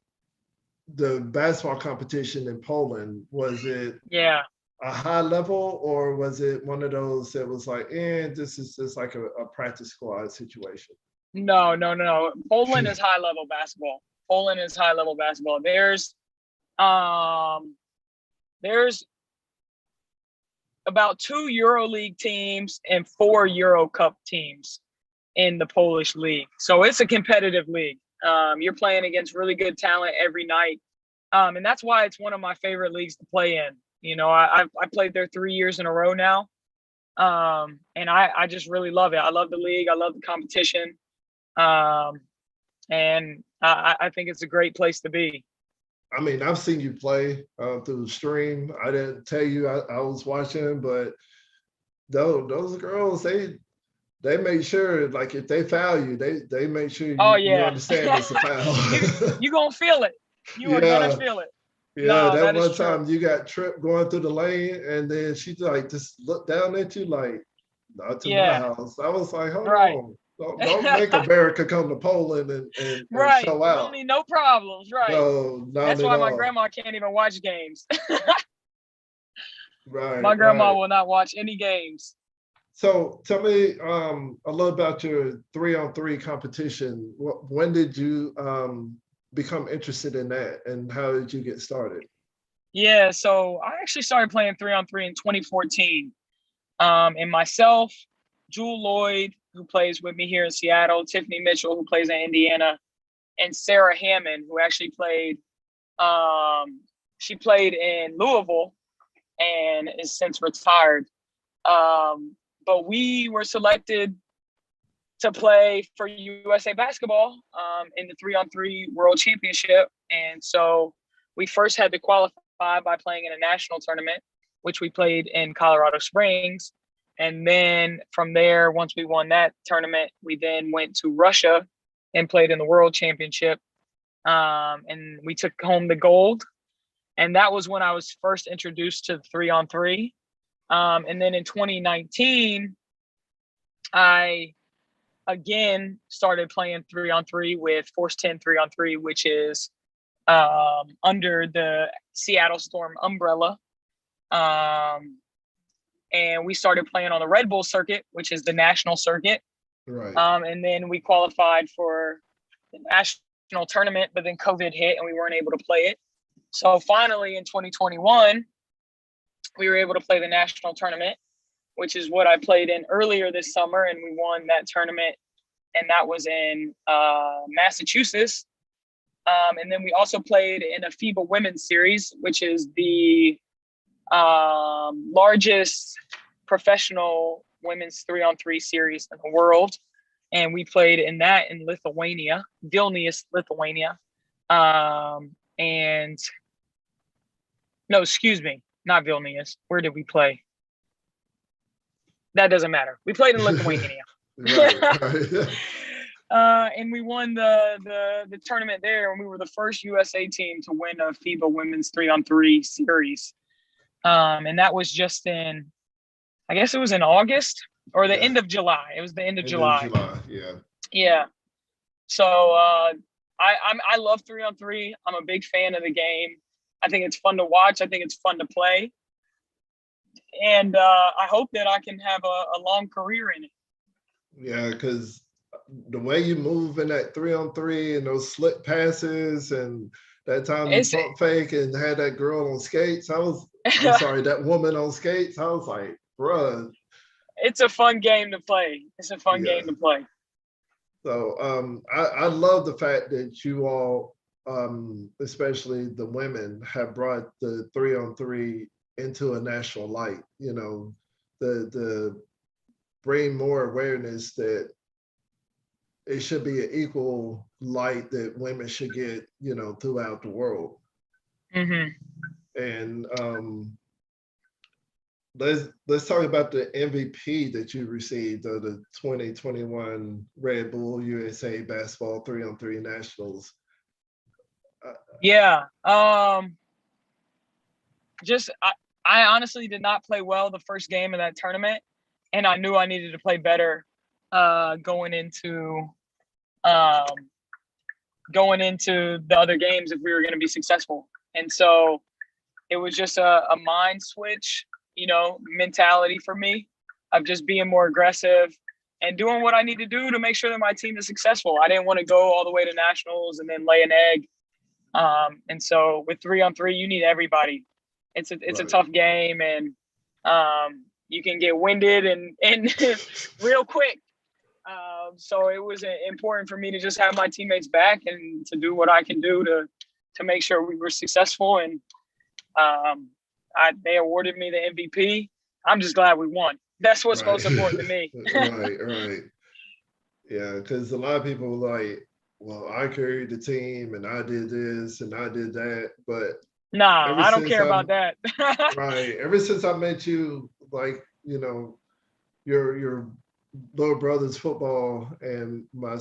[SPEAKER 1] the basketball competition in Poland, was it
[SPEAKER 2] Yeah.
[SPEAKER 1] a high level, or was it one of those that was like, this is just like a practice squad situation?
[SPEAKER 2] No, no, no, no. Poland is high level basketball. Poland is high level basketball. Um there's about 2 EuroLeague teams and 4 Euro Cup teams in the Polish league. So it's a competitive league. You're playing against really good talent every night. And that's why it's one of my favorite leagues to play in. I played there 3 years in a row now. And I just really love it. I love the league. I love the competition. Um, and I think it's a great place to be.
[SPEAKER 1] I mean, I've seen you play through the stream. I didn't tell you I was watching, but those girls, they make sure, like, if they foul you, they make sure
[SPEAKER 2] Oh
[SPEAKER 1] you
[SPEAKER 2] yeah.
[SPEAKER 1] understand it's a foul.
[SPEAKER 2] you gonna feel it. You are gonna
[SPEAKER 1] Yeah,
[SPEAKER 2] feel it.
[SPEAKER 1] yeah.
[SPEAKER 2] No,
[SPEAKER 1] That
[SPEAKER 2] that is
[SPEAKER 1] one
[SPEAKER 2] true.
[SPEAKER 1] time you got tripped going through the lane, and then she like just looked down at you like, not to my
[SPEAKER 2] Yeah.
[SPEAKER 1] house. I was like, hold
[SPEAKER 2] Right.
[SPEAKER 1] on. Don't make America come to Poland and
[SPEAKER 2] Right.
[SPEAKER 1] show
[SPEAKER 2] We don't
[SPEAKER 1] out.
[SPEAKER 2] need no problems. Right.
[SPEAKER 1] No, not
[SPEAKER 2] That's
[SPEAKER 1] at
[SPEAKER 2] why my
[SPEAKER 1] all.
[SPEAKER 2] grandma can't even watch games.
[SPEAKER 1] Right,
[SPEAKER 2] My grandma
[SPEAKER 1] right.
[SPEAKER 2] will not watch any games.
[SPEAKER 1] So tell me a little about your 3-on-3 competition. When did you become interested in that, and how did you get started?
[SPEAKER 2] Yeah, so I actually started playing 3-on-3 in 2014. And myself, Jewel Lloyd, who plays with me here in Seattle, Tiffany Mitchell, who plays in Indiana, and Sarah Hammond, who actually um, she played in Louisville and is since retired. Um, but we were selected to play for USA Basketball in the 3-on-3 World Championship. And so we first had to qualify by playing in a national tournament, which we played in Colorado Springs. And then from there, once we won that tournament, we then went to Russia and played in the World Championship. And we took home the gold. And that was when I was first introduced to the 3-on-3. And then in 2019, I again started playing 3-on-3 with Force 10 3-on-3, which is under the Seattle Storm umbrella. And we started playing on the Red Bull circuit, which is the national circuit.
[SPEAKER 1] Right.
[SPEAKER 2] And then we qualified for the national tournament, but then COVID hit and we weren't able to play it. So finally in 2021, we were able to play the national tournament, which is what I played in earlier this summer. And we won that tournament. And that was in Massachusetts. And then we also played in a FIBA Women's Series, which is the largest professional women's 3-on-3 series in the world. And we played in that in Lithuania, Vilnius, Lithuania. And no, excuse me, not Vilnius. Where did we play? That doesn't matter. We played in Lithuania.
[SPEAKER 1] Right.
[SPEAKER 2] And we won the tournament there, and we were the first USA team to win a FIBA Women's 3-on-3 series. And that was just in, I guess it was in August or the end of July. It was the end of July.
[SPEAKER 1] Yeah.
[SPEAKER 2] Yeah. So I love 3-on-3. I'm a big fan of the game. I think it's fun to watch. I think it's fun to play. And I hope that I can have a long career in it.
[SPEAKER 1] Yeah, because the way you move in that 3-on-3 and those slip passes and that time you pump fake and had that girl on skates, I'm sorry, that woman on skates, I was like, bruh.
[SPEAKER 2] It's a fun game to play. It's a fun game to play.
[SPEAKER 1] So I love the fact that you all, especially the women, have brought the 3-on-3 into a national light, you know, the bring more awareness that it should be an equal light that women should get, you know, throughout the world.
[SPEAKER 2] Mm-hmm.
[SPEAKER 1] And let's talk about the MVP that you received of the 2021 Red Bull USA Basketball 3-on-3 Nationals.
[SPEAKER 2] Yeah. I honestly did not play well the first game of that tournament, and I knew I needed to play better going into the other games if we were going to be successful. And so it was just a mind switch, you know, mentality for me of just being more aggressive and doing what I need to do to make sure that my team is successful. I didn't want to go all the way to nationals and then lay an egg. And so with 3-on-3, you need everybody. It's a tough game, and you can get winded and real quick. So it was important for me to just have my teammates back and to do what I can do to make sure we were successful. And they awarded me the MVP. I'm just glad we won. That's what's most important to me.
[SPEAKER 1] Right. Yeah, because a lot of people are like, well, I carried the team and I did this and I did that, but
[SPEAKER 2] nah, I don't care about that.
[SPEAKER 1] Right. Ever since I met you, like, you know, your little brother's football and my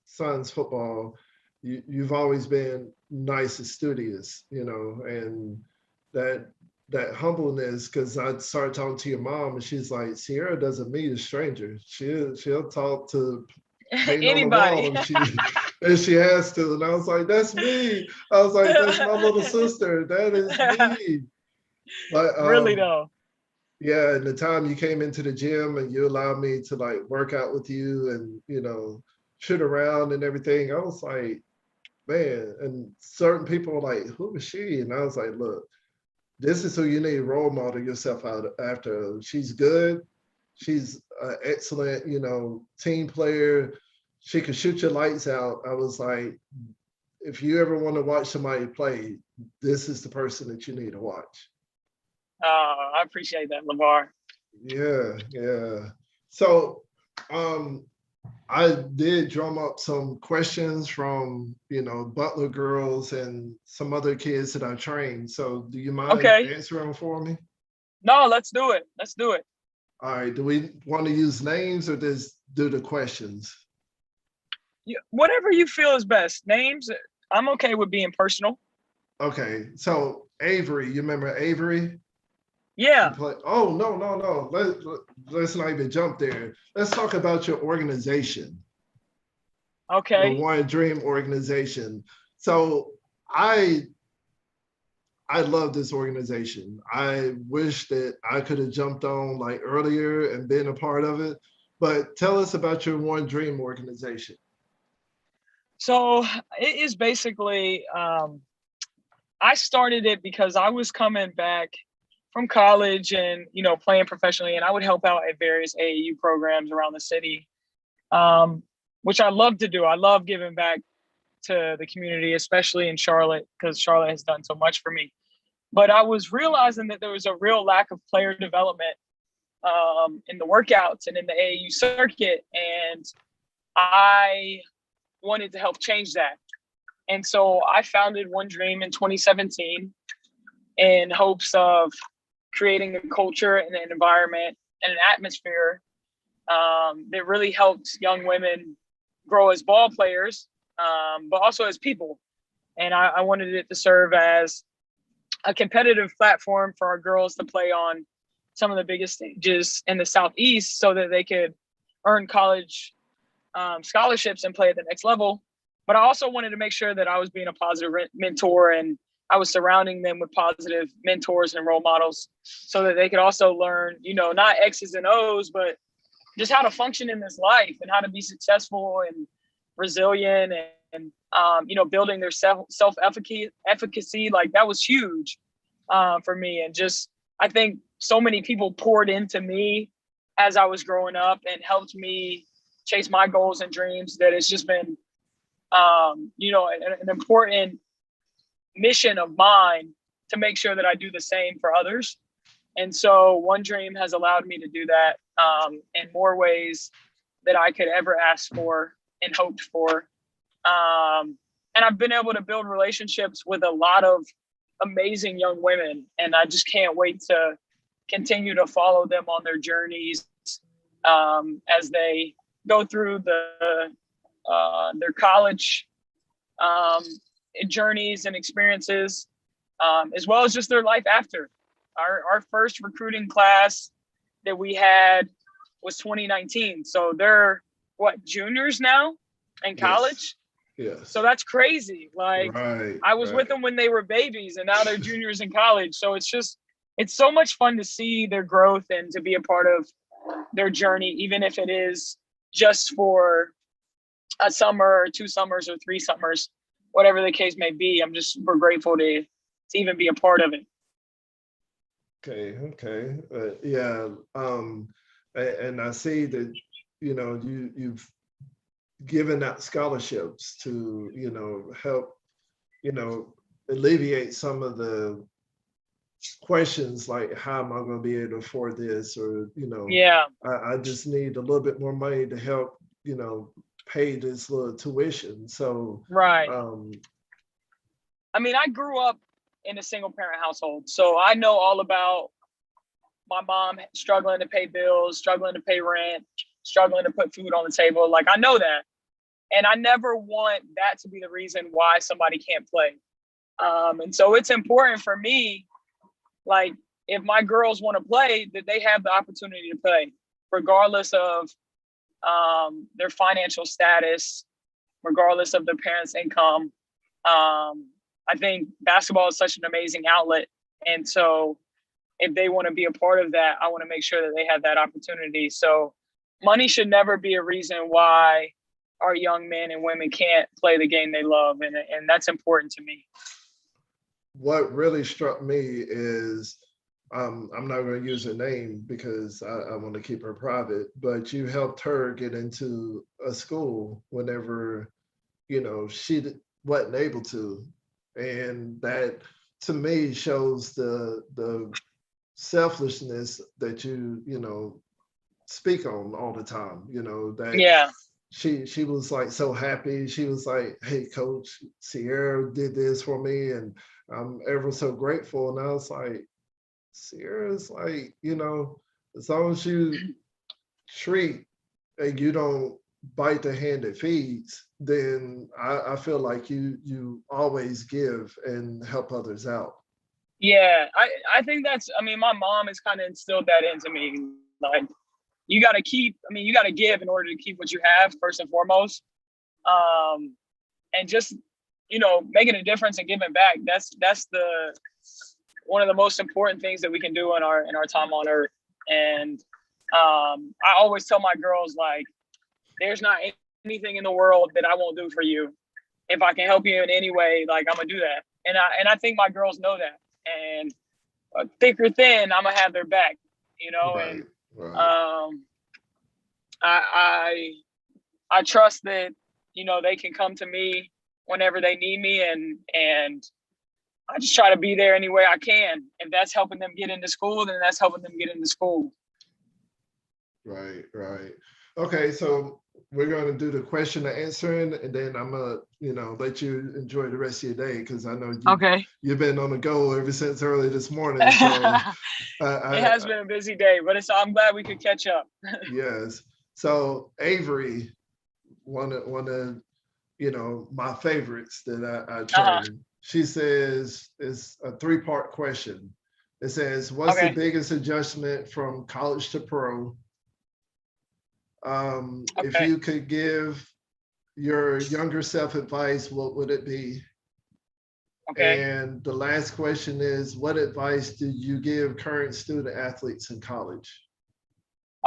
[SPEAKER 1] son's football, you've always been nice and studious, you know, and that humbleness, because I started talking to your mom and she's like, Cierra doesn't meet a stranger. She'll talk to
[SPEAKER 2] anybody
[SPEAKER 1] and she has to. And I was like, that's me. I was like, that's my little sister. That is me. But
[SPEAKER 2] really though.
[SPEAKER 1] Yeah, and the time you came into the gym and you allowed me to like work out with you and, you know, shoot around and everything, I was like, man, and certain people were like, who is she? And I was like, look, this is who you need to role model yourself out after. She's good. She's an excellent, you know, team player. She can shoot your lights out. I was like, if you ever want to watch somebody play, this is the person that you need to watch.
[SPEAKER 2] I appreciate that, LeVar.
[SPEAKER 1] Yeah. So I did drum up some questions from, you know, Butler girls and some other kids that I trained. So do you mind answering for me?
[SPEAKER 2] No, let's do it.
[SPEAKER 1] All right. Do we want to use names or just do the questions?
[SPEAKER 2] Yeah, whatever you feel is best. Names, I'm okay with being personal.
[SPEAKER 1] Okay. So Avery, you remember Avery?
[SPEAKER 2] Yeah.
[SPEAKER 1] Oh, no. Let's not even jump there. Let's talk about your organization.
[SPEAKER 2] Okay.
[SPEAKER 1] The One Dream organization. So I I love this organization. I wish that I could have jumped on like earlier and been a part of it. But tell us about your One Dream organization.
[SPEAKER 2] So it is basically, I started it because I was coming back from college and, playing professionally, and I would help out at various AAU programs around the city, which I love to do. I love giving back to the community, especially in Charlotte, because Charlotte has done so much for me. But I was realizing that there was a real lack of player development in the workouts and in the AAU circuit. And I wanted to help change that. And so I founded One Dream in 2017 in hopes of creating a culture and an environment and an atmosphere that really helped young women grow as ball players, but also as people. And I wanted it to serve as a competitive platform for our girls to play on some of the biggest stages in the Southeast so that they could earn college scholarships and play at the next level. But I also wanted to make sure that I was being a positive mentor and I was surrounding them with positive mentors and role models so that they could also learn, not X's and O's, but just how to function in this life and how to be successful and resilient and building their self-efficacy. Like that was huge for me. And just, I think so many people poured into me as I was growing up and helped me chase my goals and dreams that it's just been, an important mission of mine to make sure that I do the same for others. And so One Dream has allowed me to do that in more ways that I could ever ask for and hoped for. And I've been able to build relationships with a lot of amazing young women. And I just can't wait to continue to follow them on their journeys as they go through their college journeys and experiences, as well as just their life after. Our first recruiting class that we had was 2019. So they're juniors now in college?
[SPEAKER 1] Yes.
[SPEAKER 2] So that's crazy. Like
[SPEAKER 1] Right.
[SPEAKER 2] I was with them when they were babies and now they're juniors in college. So it's so much fun to see their growth and to be a part of their journey, even if it is just for a summer or 2 summers or 3 summers, whatever the case may be. I'm just super grateful to even be a part of it.
[SPEAKER 1] Okay. Yeah. And I see that, you've given out scholarships to, help, alleviate some of the questions like, how am I going to be able to afford this? Or,
[SPEAKER 2] Yeah.
[SPEAKER 1] I just need a little bit more money to help, pay this little tuition. So,
[SPEAKER 2] right. I mean, I grew up in a single parent household, so I know all about my mom struggling to pay bills, struggling to pay rent, struggling to put food on the table. Like I know that. And I never want that to be the reason why somebody can't play. And so it's important for me, like if my girls want to play, that they have the opportunity to play, regardless of their financial status, regardless of their parents' income. I think basketball is such an amazing outlet. And so if they want to be a part of that, I want to make sure that they have that opportunity. So money should never be a reason why our young men and women can't play the game they love. And that's important to me.
[SPEAKER 1] What really struck me is, I'm not going to use her name because I want to keep her private, but you helped her get into a school whenever, she wasn't able to. And that to me shows the selflessness that you speak on all the time, that she was like so happy. She was like, hey coach, Cierra did this for me and I'm ever so grateful. And I was like, Sierra's like, as long as you treat and you don't bite the hand that feeds, then I feel like you always give and help others out.
[SPEAKER 2] Yeah, I think my mom has kind of instilled that into me. Like you got to give in order to keep what you have first and foremost. And just making a difference and giving back. That's the one of the most important things that we can do in our time on earth. And I always tell my girls, like, there's not anything in the world that I won't do for you. If I can help you in any way, like, I'm gonna do that. And I think my girls know that. And thick or thin, I'm gonna have their back,
[SPEAKER 1] Right,
[SPEAKER 2] and
[SPEAKER 1] right.
[SPEAKER 2] I trust that, they can come to me whenever they need me, and I just try to be there any way I can. If that's helping them get into school, then that's helping them get into school.
[SPEAKER 1] Right, right. Okay, so we're going to do the question and answering, and then I'm gonna, let you enjoy the rest of your day because I know
[SPEAKER 2] Okay.
[SPEAKER 1] you've been on the go ever since early this morning. So
[SPEAKER 2] It
[SPEAKER 1] I
[SPEAKER 2] has been a busy day, but I'm glad we could catch up.
[SPEAKER 1] yes. So Avery, one of my favorites that I
[SPEAKER 2] Uh-huh.
[SPEAKER 1] train. She says it's a three-part question. It says, "What's the
[SPEAKER 2] Okay.
[SPEAKER 1] biggest adjustment from college to pro?" If
[SPEAKER 2] Okay.
[SPEAKER 1] you could give your younger self advice, what would it be?
[SPEAKER 2] Okay.
[SPEAKER 1] And the last question is, what advice do you give current student athletes in college?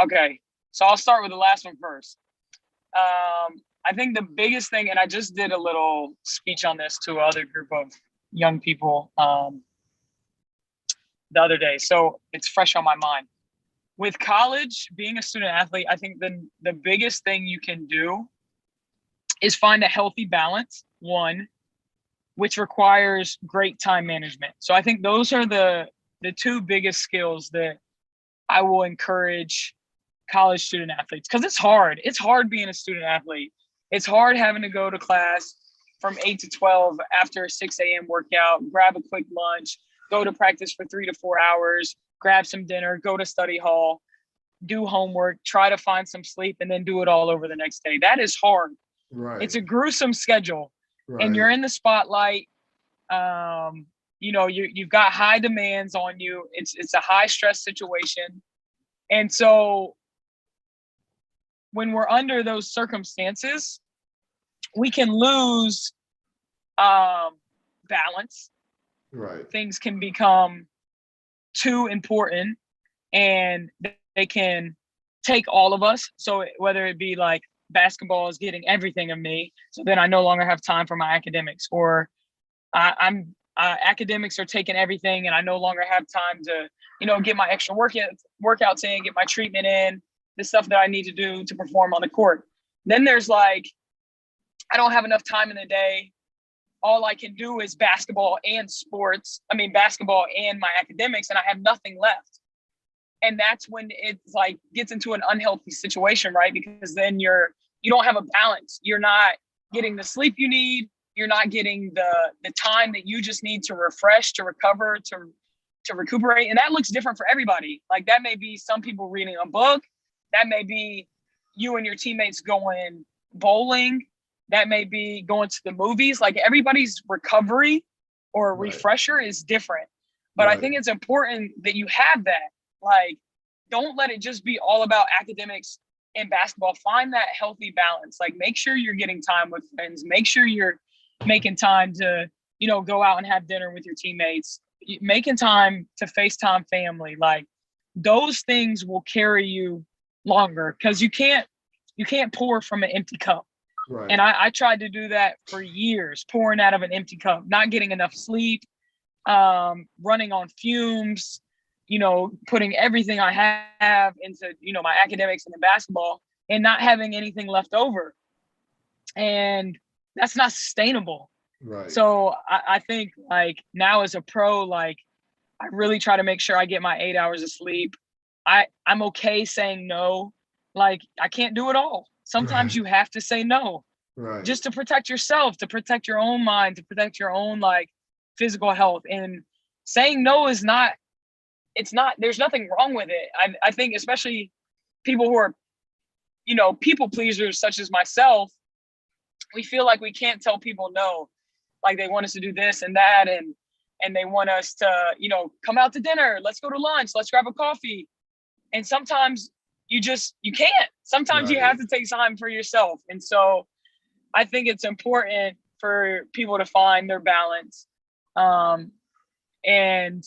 [SPEAKER 2] Okay. So I'll start with the last one first. I think the biggest thing, and I just did a little speech on this to another group of young people the other day, so it's fresh on my mind. With college, being a student athlete, I think the biggest thing you can do is find a healthy balance, one, which requires great time management. So I think those are the two biggest skills that I will encourage college student athletes, because it's hard. It's hard being a student athlete. It's hard having to go to class from 8 to 12 after a 6 a.m. workout, grab a quick lunch, go to practice for 3 to 4 hours, grab some dinner, go to study hall, do homework, try to find some sleep, and then do it all over the next day. That is hard.
[SPEAKER 1] Right,
[SPEAKER 2] It's a gruesome schedule, and
[SPEAKER 1] right,
[SPEAKER 2] you're in the spotlight. You've got high demands on you. It's a high stress situation. And so when we're under those circumstances, we can lose balance.
[SPEAKER 1] right,
[SPEAKER 2] Things can become too important, and they can take all of us. So whether it be like basketball is getting everything of me, so then I no longer have time for my academics, or I'm academics are taking everything, and I no longer have time to, get my extra workouts in, get my treatment in, the stuff that I need to do to perform on the court. Then there's like, I don't have enough time in the day. All I can do is basketball and sports. I mean, basketball and my academics, and I have nothing left. And that's when it's like gets into an unhealthy situation, right? Because then you don't have a balance. You're not getting the sleep you need. You're not getting the time that you just need to refresh, to recover, to recuperate. And that looks different for everybody. Like, that may be some people reading a book. That may be you and your teammates going bowling. That may be going to the movies. Like, everybody's recovery or
[SPEAKER 1] right,
[SPEAKER 2] refresher is different. But I
[SPEAKER 1] right,
[SPEAKER 2] think it's important that you have that. Like, don't let it just be all about academics and basketball. Find that healthy balance. Like, make sure you're getting time with friends. Make sure you're making time to, go out and have dinner with your teammates, making time to FaceTime family. Like, those things will carry you longer, because you can't pour from an empty cup.
[SPEAKER 1] right,
[SPEAKER 2] And I tried to do that for years, pouring out of an empty cup, not getting enough sleep, running on fumes, putting everything I have into, my academics and the basketball, and not having anything left over. And that's not sustainable.
[SPEAKER 1] right,
[SPEAKER 2] So I think, like, now as a pro, like, I really try to make sure I get my 8 hours of sleep. I'm okay saying no. Like, I can't do it all. Sometimes
[SPEAKER 1] right,
[SPEAKER 2] you have to say no,
[SPEAKER 1] right,
[SPEAKER 2] just to protect yourself, to protect your own mind, to protect your own, like, physical health. And saying no is not, it's not, there's nothing wrong with it. I think especially people who are, people pleasers such as myself, we feel like we can't tell people no. Like, they want us to do this and that, and they want us to, come out to dinner, let's go to lunch, let's grab a coffee. And sometimes you can't. Sometimes you
[SPEAKER 1] right,
[SPEAKER 2] have to take time for yourself. And so I think it's important for people to find their balance. And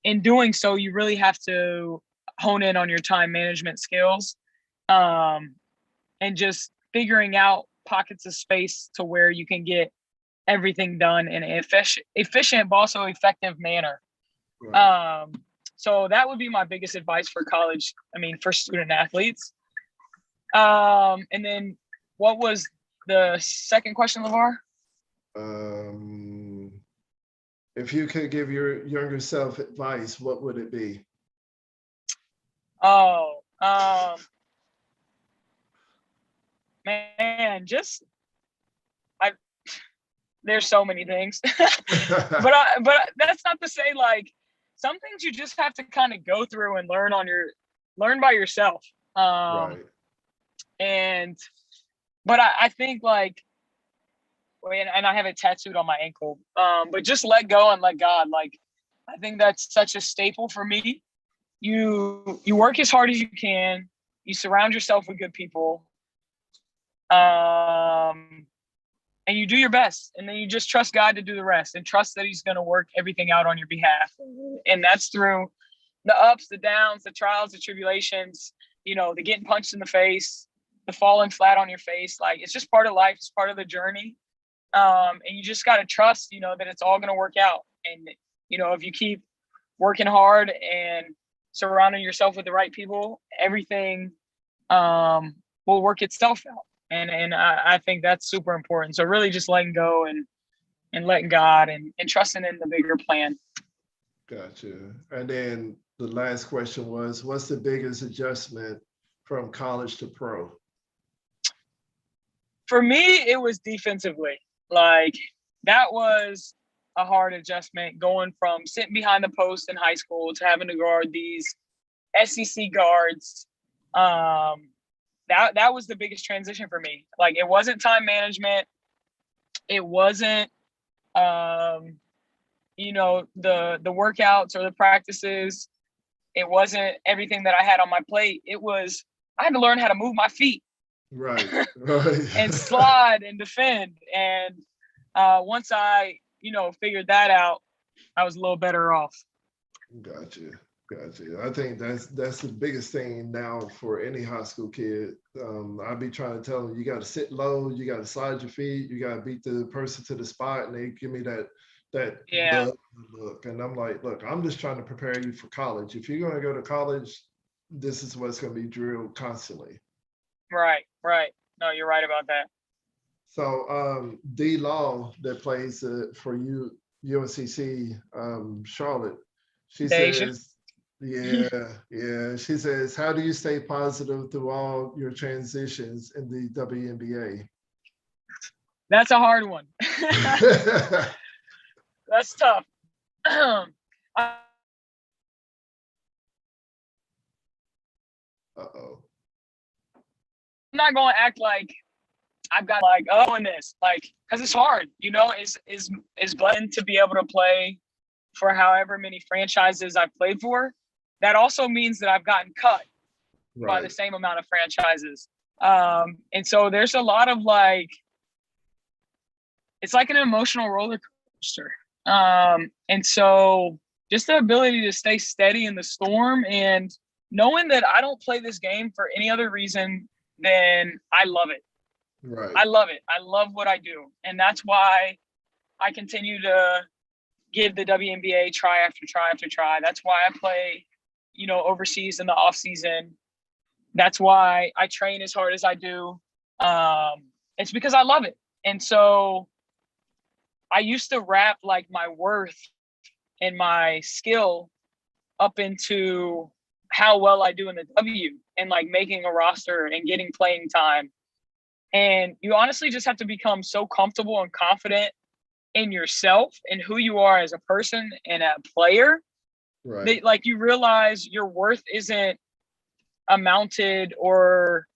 [SPEAKER 2] in doing so, you really have to hone in on your time management skills, and just figuring out pockets of space to where you can get everything done in an efficient but also effective manner.
[SPEAKER 1] Right.
[SPEAKER 2] So that would be my biggest advice for college. I mean, for student athletes. And then what was the second question, LeVar?
[SPEAKER 1] If you could give your younger self advice, what would it be?
[SPEAKER 2] Oh, man, there's so many things, but that's not to say, like, some things you just have to kind of go through and learn by yourself.
[SPEAKER 1] Right.
[SPEAKER 2] But I think, like, and I have it tattooed on my ankle, but just let go and let God. Like, I think that's such a staple for me. You work as hard as you can. You surround yourself with good people. And you do your best, and then you just trust God to do the rest, and trust that he's going to work everything out on your behalf. And that's through the ups, the downs, the trials, the tribulations, the getting punched in the face, the falling flat on your face. Like, it's just part of life. It's part of the journey. And you just got to trust, that it's all going to work out. And, if you keep working hard and surrounding yourself with the right people, everything will work itself out. And I think that's super important. So really just letting go and letting God and trusting in the bigger plan.
[SPEAKER 1] Gotcha. And then the last question was, what's the biggest adjustment from college to pro?
[SPEAKER 2] For me, it was defensively. Like, that was a hard adjustment, going from sitting behind the post in high school to having to guard these SEC guards. That was the biggest transition for me. Like, it wasn't time management. It wasn't, the workouts or the practices. It wasn't everything that I had on my plate. It was, I had to learn how to move my feet.
[SPEAKER 1] Right. Right.
[SPEAKER 2] And slide and defend. And once I, figured that out, I was a little better off.
[SPEAKER 1] Gotcha. I think that's the biggest thing now for any high school kid. I'll be trying to tell them, you got to sit low, you got to slide your feet, you got to beat the person to the spot, and they give me that look. And I'm like, look, I'm just trying to prepare you for college. If you're going to go to college, this is what's going to be drilled constantly.
[SPEAKER 2] Right. No, you're right about that.
[SPEAKER 1] So D Law, that plays for you, UNCC, Charlotte, she says, yeah. She says, how do you stay positive through all your transitions in the WNBA?
[SPEAKER 2] That's a hard one. That's tough.
[SPEAKER 1] Uh-oh.
[SPEAKER 2] I'm not going to act like I've got in this, because it's hard, is blessed to be able to play for however many franchises I've played for. That also means that I've gotten cut by the same amount of franchises. And so there's a lot of it's like an emotional roller coaster. And so just the ability to stay steady in the storm, and knowing that I don't play this game for any other reason than I love it.
[SPEAKER 1] Right.
[SPEAKER 2] I love it. I love what I do. And that's why I continue to give the WNBA try after try after try. That's why I play, overseas in the off season. That's why I train as hard as I do. It's because I love it. And so I used to wrap my worth and my skill up into how well I do in the W, and making a roster and getting playing time. And you honestly just have to become so comfortable and confident in yourself and who you are as a person and a player, that you realize your worth isn't amounted or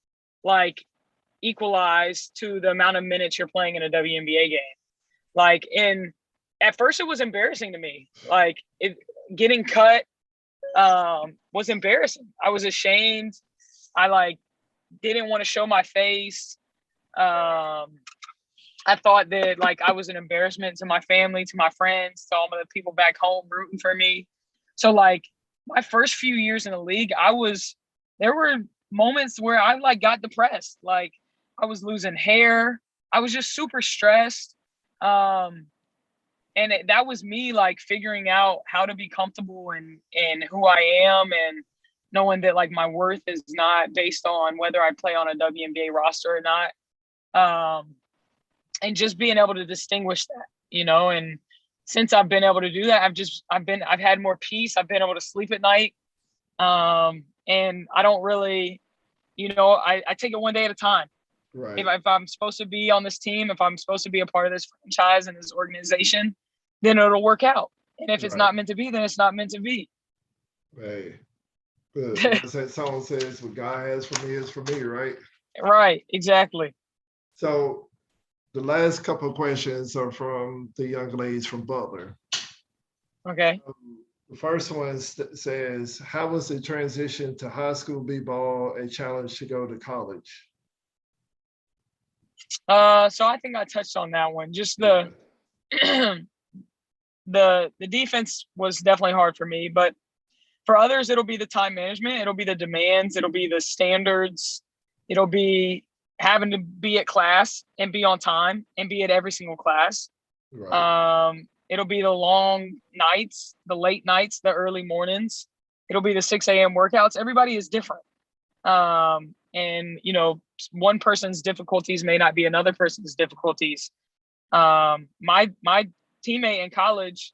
[SPEAKER 2] equalized to the amount of minutes you're playing in a WNBA game. At first it was embarrassing to me. Getting cut was embarrassing. I was ashamed. I didn't want to show my face. I thought that like I was an embarrassment to my family, to my friends, to all of the people back home rooting for me. So like my first few years in the league, there were moments where I like got depressed. Like I was losing hair. I was just super stressed. Um, and that was me like figuring out how to be comfortable in who I am, and knowing that like my worth is not based on whether I play on a WNBA roster or not. Um, and just being able to distinguish that, and since I've been able to do that, I've had more peace. I've been able to sleep at night. And I don't really, I take it one day at a time.
[SPEAKER 1] Right.
[SPEAKER 2] If I'm supposed to be on this team, if I'm supposed to be a part of this franchise and this organization, then it'll work out. And if it's
[SPEAKER 1] Right.
[SPEAKER 2] not meant to be, then it's not meant to be.
[SPEAKER 1] Hey, good. What's that song says, what God has for me is for me, right?
[SPEAKER 2] Right. Exactly.
[SPEAKER 1] So the last couple of questions are from the young ladies from Butler.
[SPEAKER 2] Okay.
[SPEAKER 1] The first one says, how was the transition to high school b-ball a challenge to go to college?
[SPEAKER 2] So I think I touched on that one. Just the the defense was definitely hard for me, but for others, it'll be the time management, it'll be the demands, it'll be the standards, it'll be having to be at class and be on time and be at every single class.
[SPEAKER 1] Right.
[SPEAKER 2] It'll be the long nights, the late nights, the early mornings. It'll be the 6 a.m. workouts. Everybody is different. And one person's difficulties may not be another person's difficulties. My teammate in college,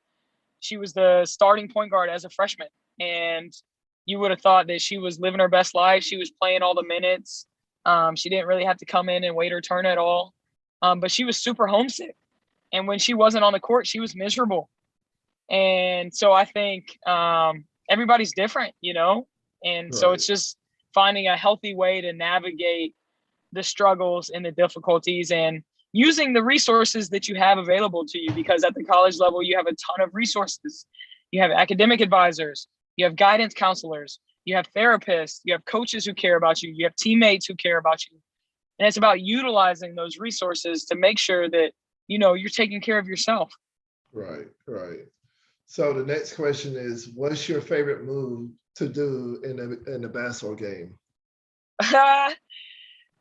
[SPEAKER 2] she was the starting point guard as a freshman, and you would have thought that she was living her best life. She was playing all the minutes. She didn't really have to come in and wait her turn at all. But she was super homesick, and when she wasn't on the court, she was miserable. And so I think everybody's different, and so
[SPEAKER 1] Right.
[SPEAKER 2] it's just finding a healthy way to navigate the struggles and the difficulties, and using the resources that you have available to you, because at the college level, you have a ton of resources. You have academic advisors, you have guidance counselors, you have therapists, you have coaches who care about you, you have teammates who care about you. And it's about utilizing those resources to make sure that, you're taking care of yourself.
[SPEAKER 1] Right. Right. So the next question is, what's your favorite move to do in a basketball game?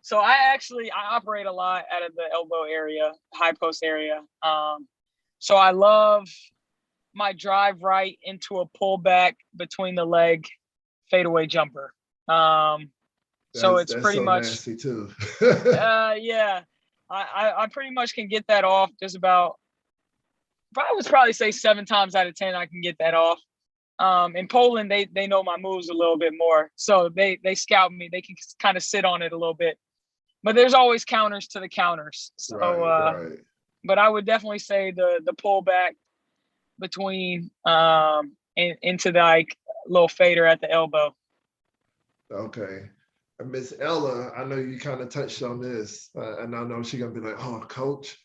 [SPEAKER 2] So I operate a lot out of the elbow area, high post area. So I love my drive right into a pullback between the leg fadeaway jumper. So it's
[SPEAKER 1] That's
[SPEAKER 2] pretty
[SPEAKER 1] so
[SPEAKER 2] much,
[SPEAKER 1] nasty too.
[SPEAKER 2] yeah, I pretty much can get that off just about, I would probably say 7 times out of 10, I can get that off. In Poland, they know my moves a little bit more. So they scout me. They can kind of sit on it a little bit. But there's always counters to the counters. So,
[SPEAKER 1] Right.
[SPEAKER 2] but I would definitely say the pullback between into the like little fader at the elbow.
[SPEAKER 1] Okay. Miss Ella, I know you kind of touched on this, and I know she's gonna be like, "Oh, coach,"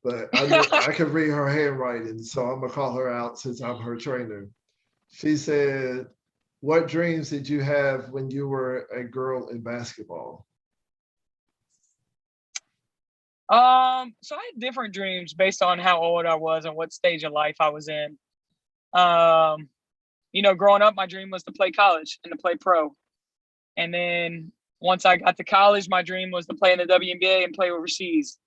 [SPEAKER 1] but I know I can read her handwriting, so I'm gonna call her out since I'm her trainer. She said, "What dreams did you have when you were a girl in basketball?"
[SPEAKER 2] So I had different dreams based on how old I was and what stage of life I was in. Um, growing up, my dream was to play college and to play pro. And then once I got to college, my dream was to play in the WNBA and play overseas.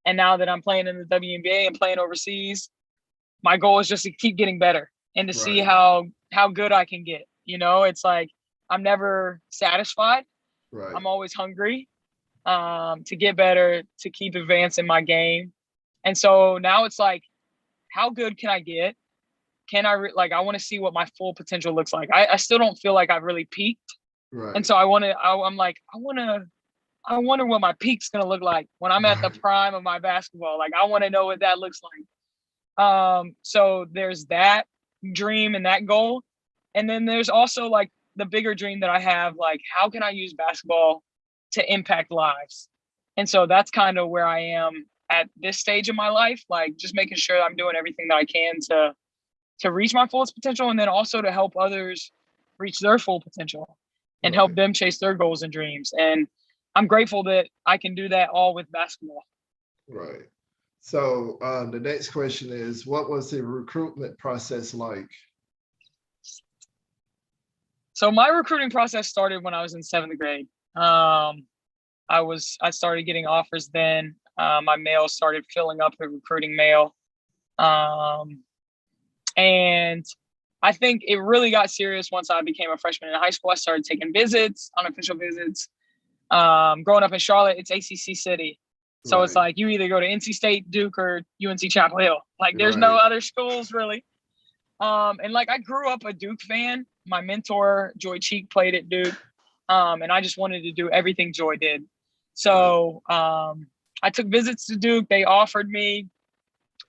[SPEAKER 2] And now that I'm playing in the WNBA and playing overseas, my goal is just to keep getting better and to see
[SPEAKER 1] Right.
[SPEAKER 2] how good I can get. It's like I'm never satisfied.
[SPEAKER 1] Right.
[SPEAKER 2] I'm always hungry to get better, to keep advancing my game. And so now it's like, how good can I get? Can I I want to see what my full potential looks like. I still don't feel like I've really peaked. And
[SPEAKER 1] Right.
[SPEAKER 2] so I'm like, I wonder what my peak's going to look like when I'm at the
[SPEAKER 1] Right.
[SPEAKER 2] prime of my basketball. Like, I want to know what that looks like. So there's that dream and that goal. And then there's also like the bigger dream that I have, like, how can I use basketball to impact lives? And so that's kind of where I am at this stage of my life, like just making sure I'm doing everything that I can to reach my fullest potential, and then also to help others reach their full potential and help
[SPEAKER 1] Right.
[SPEAKER 2] them chase their goals and dreams. And I'm grateful that I can do that all with basketball.
[SPEAKER 1] Right. So the next question is, what was the recruitment process like?
[SPEAKER 2] So my recruiting process started when I was in 7th grade. I started getting offers then. My mail started filling up the recruiting mail. And I think it really got serious once I became a freshman in high school. I started taking visits, unofficial visits. Growing up in Charlotte, it's ACC City. So it's
[SPEAKER 1] Right,
[SPEAKER 2] like you either go to NC State, Duke, or UNC Chapel Hill. Like there's no
[SPEAKER 1] right,
[SPEAKER 2] other schools really. And like I grew up a Duke fan. My mentor, Joy Cheek, played at Duke. And I just wanted to do everything Joy did.
[SPEAKER 1] right.
[SPEAKER 2] So I took visits to Duke. They offered me.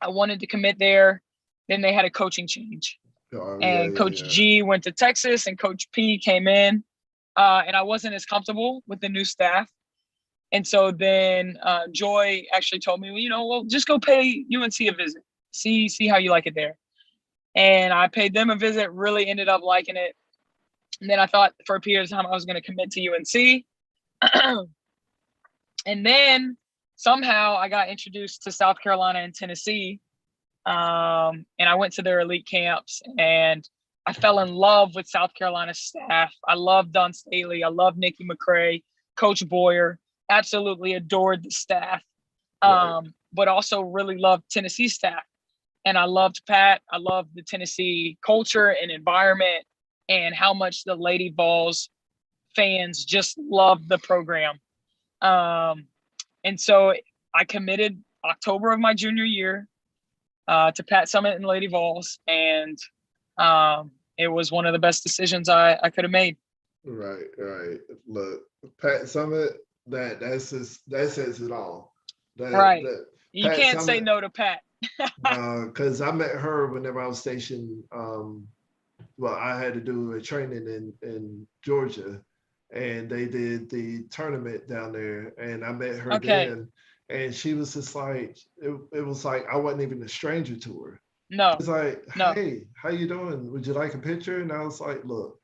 [SPEAKER 2] I wanted to commit there. Then they had a coaching change.
[SPEAKER 1] Oh, yeah,
[SPEAKER 2] And
[SPEAKER 1] yeah,
[SPEAKER 2] Coach
[SPEAKER 1] yeah.
[SPEAKER 2] G went to Texas and Coach P came in. And I wasn't as comfortable with the new staff. And so then Joy actually told me, well, just go pay UNC a visit. See how you like it there. And I paid them a visit, really ended up liking it. And then I thought for a period of time I was going to commit to UNC. And then somehow I got introduced to South Carolina and Tennessee. And I went to their elite camps and I fell in love with South Carolina staff. I love Don Staley. I love Nikki McCray, Coach Boyer. Absolutely adored the staff,
[SPEAKER 1] Right,
[SPEAKER 2] but also really loved Tennessee staff. And I loved Pat. I loved the Tennessee culture and environment and how much the Lady Vols fans just loved the program. And so I committed October of my junior year to Pat Summit and Lady Vols. And it was one of the best decisions I could have made.
[SPEAKER 1] right, right. Look, Pat Summit, that says it all.
[SPEAKER 2] Right.
[SPEAKER 1] That
[SPEAKER 2] You
[SPEAKER 1] Pat
[SPEAKER 2] can't say
[SPEAKER 1] Summit,
[SPEAKER 2] no to Pat.
[SPEAKER 1] because I met her whenever I was stationed. Well, I had to do a training in Georgia, and they did the tournament down there, and I met her
[SPEAKER 2] Okay.
[SPEAKER 1] then, and she was just like, it was like I wasn't even a stranger to her.
[SPEAKER 2] No,
[SPEAKER 1] It's like,
[SPEAKER 2] no.
[SPEAKER 1] hey, how you doing? Would you like a picture? And I was like, look,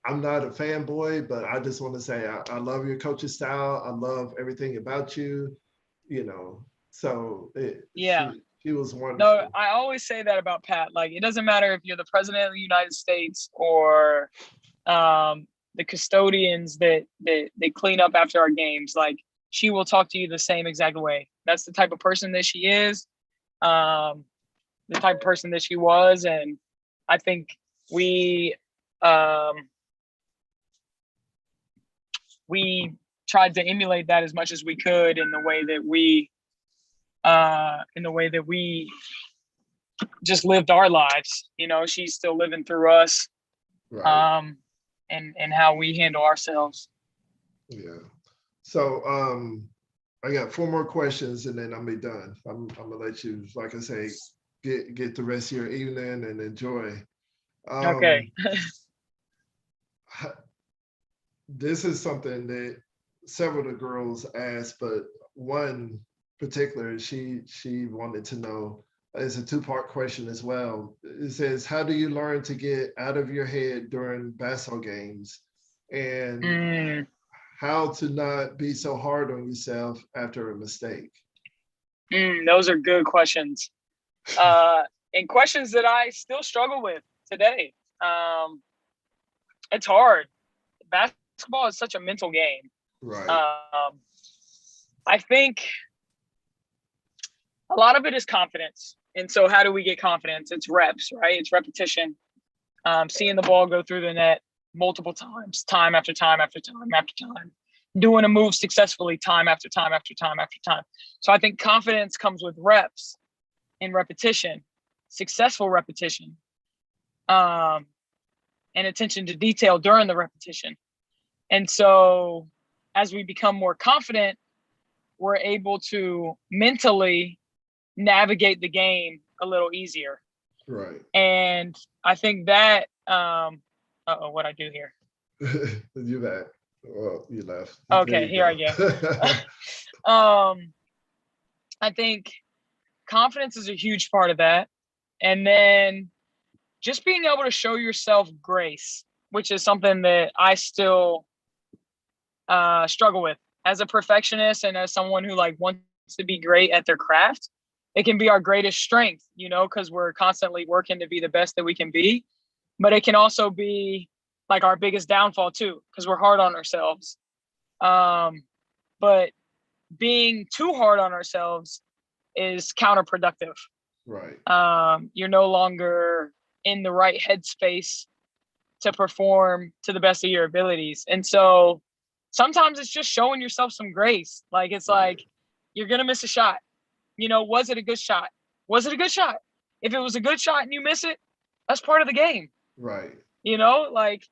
[SPEAKER 1] I'm not a fanboy, but I just want to say I love your coaching style. I love everything about you, you know. So
[SPEAKER 2] Yeah.
[SPEAKER 1] she was
[SPEAKER 2] No,
[SPEAKER 1] wonderful.
[SPEAKER 2] I always say that about Pat. Like, it doesn't matter if you're the president of the United States or the custodians that they clean up after our games. Like, she will talk to you the same exact way. That's the type of person that she is, the type of person that she was, and I think we um, we tried to emulate that as much as we could in the way that we just lived our lives. She's still living through us,
[SPEAKER 1] Right.
[SPEAKER 2] and how we handle ourselves.
[SPEAKER 1] Yeah. So I got four more questions and then I'll be done. I'm gonna let you, like I say, get the rest of your evening and enjoy.
[SPEAKER 2] Okay.
[SPEAKER 1] Um this is something that several of the girls asked, but one particular, she wanted to know. It's a two-part question as well. It says, how do you learn to get out of your head during basketball games? And
[SPEAKER 2] Mm,
[SPEAKER 1] how to not be so hard on yourself after a mistake?
[SPEAKER 2] those are good questions, uh, and questions that I still struggle with today. It's hard. Basketball is such a mental game.
[SPEAKER 1] Right,
[SPEAKER 2] Um, I think a lot of it is confidence. And so, how do we get confidence? It's reps, right? It's repetition. Seeing the ball go through the net multiple times, time after time after time after time, doing a move successfully time after time after time after time. So I think confidence comes with reps and repetition, successful repetition, um, and attention to detail during the repetition. And so as we become more confident, we're able to mentally navigate the game a little easier.
[SPEAKER 1] right.
[SPEAKER 2] And I think that what I do here.
[SPEAKER 1] You back. Well, you left. There
[SPEAKER 2] Okay,
[SPEAKER 1] you
[SPEAKER 2] here I
[SPEAKER 1] go.
[SPEAKER 2] go. I think confidence is a huge part of that. And then just being able to show yourself grace, which is something that I still struggle with as a perfectionist and as someone who like wants to be great at their craft. it can be our greatest strength, you know, because we're constantly working to be the best that we can be. But it can also be like our biggest downfall too, because we're hard on ourselves. But being too hard on ourselves is counterproductive.
[SPEAKER 1] Right.
[SPEAKER 2] You're no longer in the right headspace to perform to the best of your abilities. And so sometimes it's just showing yourself some grace. Like, it's
[SPEAKER 1] Right.
[SPEAKER 2] like, you're going to miss a shot. You know, was it a good shot? Was it a good shot? If it was a good shot and you miss it, that's part of the game,
[SPEAKER 1] Right.
[SPEAKER 2] you know, like,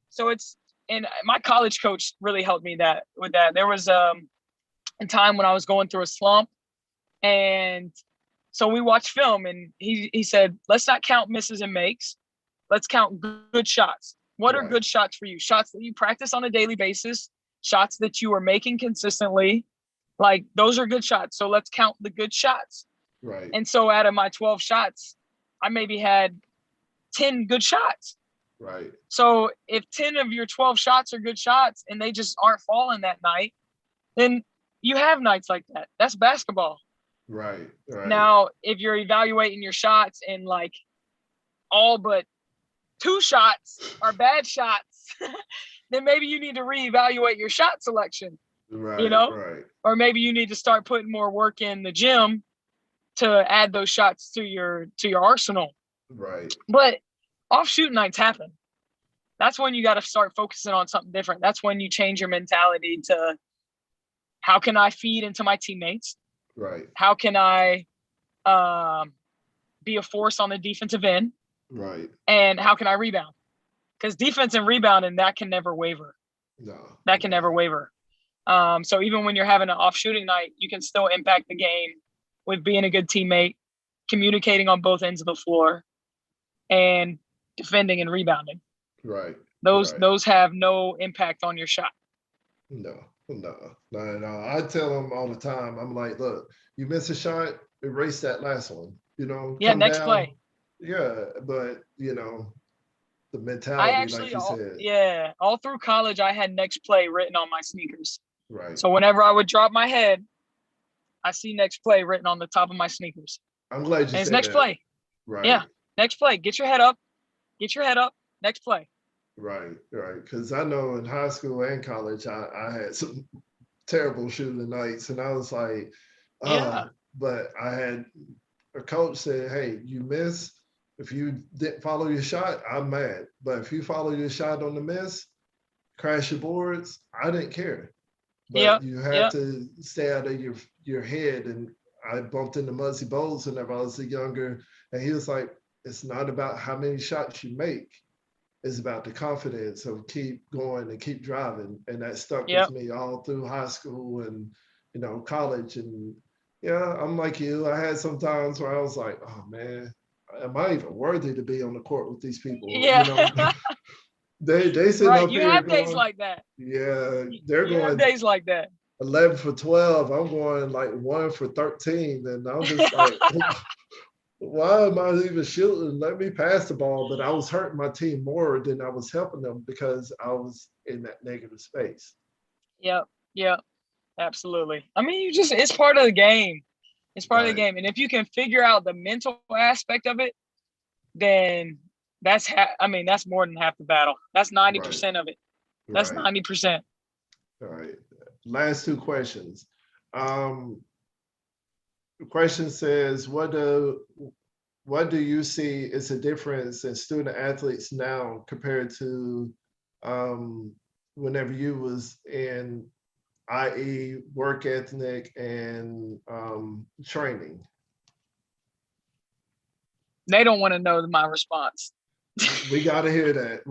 [SPEAKER 2] so it's, and my college coach really helped me with that. There was a time when I was going through a slump, and so we watched film, and he said, let's not count misses and makes. Let's count good shots. What are
[SPEAKER 1] Right.
[SPEAKER 2] good shots for you? Shots that you practice on a daily basis, shots that you are making consistently. Like, those are good shots. So let's count the good shots.
[SPEAKER 1] Right.
[SPEAKER 2] And so out of my 12 shots, I maybe had 10 good shots.
[SPEAKER 1] Right.
[SPEAKER 2] So if 10 of your 12 shots are good shots and they just aren't falling that night, then you have nights like that. That's basketball.
[SPEAKER 1] Right. Right.
[SPEAKER 2] Now, if you're evaluating your shots and like all but 2 shots are bad shots, then maybe you need to reevaluate your shot selection,
[SPEAKER 1] Right.
[SPEAKER 2] you know,
[SPEAKER 1] Right.
[SPEAKER 2] or maybe you need to start putting more work in the gym to add those shots to your arsenal.
[SPEAKER 1] Right.
[SPEAKER 2] But off shoot nights happen. That's when you got to start focusing on something different. That's when you change your mentality to, how can I feed into my teammates?
[SPEAKER 1] Right.
[SPEAKER 2] How can I be a force on the defensive end?
[SPEAKER 1] Right.
[SPEAKER 2] And how can I rebound? Because defense and rebounding, that can never waver.
[SPEAKER 1] No.
[SPEAKER 2] That can never waver. So even when you're having an off shooting night, you can still impact the game with being a good teammate, communicating on both ends of the floor, and defending and rebounding.
[SPEAKER 1] Right.
[SPEAKER 2] Those have no impact on your shot.
[SPEAKER 1] No. I tell them all the time, I'm like, look, you miss a shot, erase that last one. You know,
[SPEAKER 2] Yeah,
[SPEAKER 1] come
[SPEAKER 2] next
[SPEAKER 1] down.
[SPEAKER 2] play.
[SPEAKER 1] Yeah, but you know, the
[SPEAKER 2] I
[SPEAKER 1] mentality,
[SPEAKER 2] actually,
[SPEAKER 1] like you said.
[SPEAKER 2] all through college, I had next play written on my sneakers.
[SPEAKER 1] Right.
[SPEAKER 2] So whenever I would drop my head, I see next play written on the top of my sneakers.
[SPEAKER 1] I'm glad you
[SPEAKER 2] And it's
[SPEAKER 1] said
[SPEAKER 2] next
[SPEAKER 1] that.
[SPEAKER 2] play.
[SPEAKER 1] Right.
[SPEAKER 2] Yeah, next play. Get your head up. Get your head up. Next play.
[SPEAKER 1] Right. Right. Because I know in high school and college, I had some terrible shooting nights, and I was like,
[SPEAKER 2] Yeah.
[SPEAKER 1] but I had a coach said, hey, you miss. If you didn't follow your shot, I'm mad. But if you follow your shot on the miss, crash your boards, I didn't care. But
[SPEAKER 2] Yep.
[SPEAKER 1] you have to stay out of your head. And I bumped into Muzzy Bowles whenever I was younger, and he was like, it's not about how many shots you make. It's about the confidence of keep going and keep driving. And that stuck with me all through high school and, you know, college. And yeah, I'm like you. I had some times where I was like, oh man, am I even worthy to be on the court with these people?
[SPEAKER 2] Yeah.
[SPEAKER 1] You know, they sitting
[SPEAKER 2] Right.
[SPEAKER 1] up
[SPEAKER 2] You
[SPEAKER 1] here
[SPEAKER 2] have days
[SPEAKER 1] going,
[SPEAKER 2] like that.
[SPEAKER 1] yeah, they're
[SPEAKER 2] You have
[SPEAKER 1] going
[SPEAKER 2] days like that.
[SPEAKER 1] 11 for 12. I'm going like 1 for 13. And I'm just like, why am I even shooting? Let me pass the ball. But I was hurting my team more than I was helping them because I was in that negative space.
[SPEAKER 2] Yep. Absolutely. I mean, it's part of the game. It's part of the game. And if you can figure out the mental aspect of it, then that's more than half the battle. That's 90% of it. That's 90%.
[SPEAKER 1] All right. Last 2 questions. The question says, what do you see is a difference in student athletes now compared to whenever you was in, i.e. work ethic and training?
[SPEAKER 2] They don't want to know my response.
[SPEAKER 1] We got to hear that.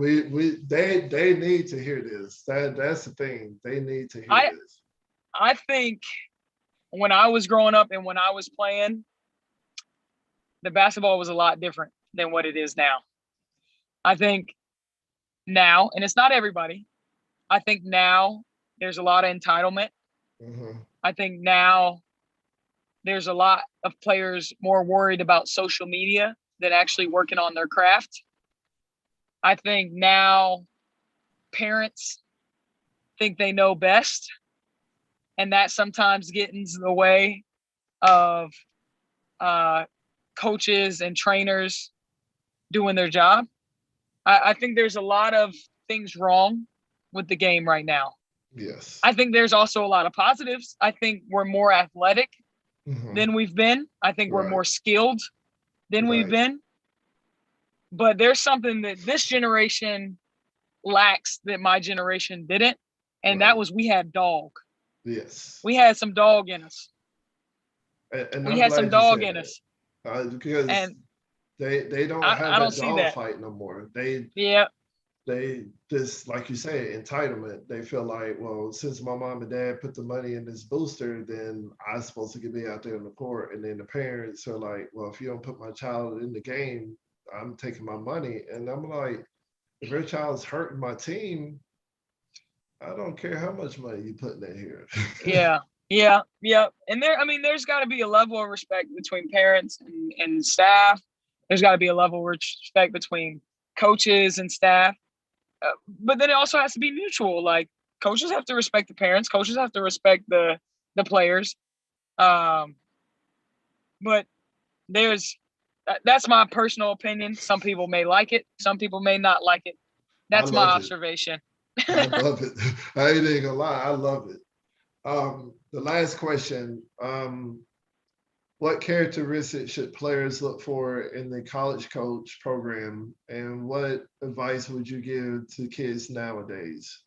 [SPEAKER 1] They need to hear this. That's the thing. They need to hear this.
[SPEAKER 2] I think when I was growing up and when I was playing, the basketball was a lot different than what it is now. I think now, and it's not everybody, I think now there's a lot of entitlement.
[SPEAKER 1] Mm-hmm.
[SPEAKER 2] I think now there's a lot of players more worried about social media than actually working on their craft. I think now parents think they know best, and that sometimes gets in the way of coaches and trainers doing their job. I think there's a lot of things wrong with the game right now.
[SPEAKER 1] Yes.
[SPEAKER 2] I think there's also a lot of positives. I think we're more athletic than we've been. I think we're more skilled than we've been. But there's something that this generation lacks that my generation didn't. And that was we had dog.
[SPEAKER 1] Yes.
[SPEAKER 2] We had some dog in us.
[SPEAKER 1] And
[SPEAKER 2] we had some dog in us.
[SPEAKER 1] Because they don't have that dog fight no more. They just, like you say, entitlement. They feel like, well, since my mom and dad put the money in this booster, then I'm supposed to get me out there in the court. And then the parents are like, well, if you don't put my child in the game, I'm taking my money. And I'm like, if your child's hurting my team, I don't care how much money you put in here.
[SPEAKER 2] Yeah. And there's got to be a level of respect between parents and staff. There's got to be a level of respect between coaches and staff. But then it also has to be mutual. Like, coaches have to respect the parents. Coaches have to respect the players. But that's my personal opinion. Some people may like it. Some people may not like it. That's my observation.
[SPEAKER 1] I love it. I ain't gonna lie. I love it. The last question, what characteristics should players look for in the college coach program, and what advice would you give to kids nowadays?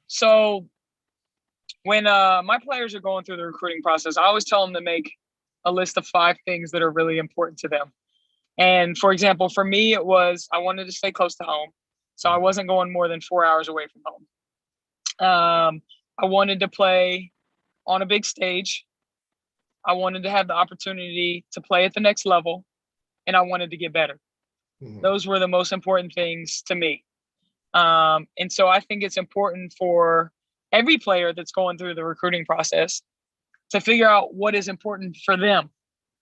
[SPEAKER 2] So when my players are going through the recruiting process, I always tell them to make a list of 5 things that are really important to them. And for example, for me, it was I wanted to stay close to home. So I wasn't going more than 4 hours away from home. I wanted to play on a big stage. I wanted to have the opportunity to play at the next level, and I wanted to get better. Those were the most important things to me. And so I think it's important for every player that's going through the recruiting process to figure out what is important for them.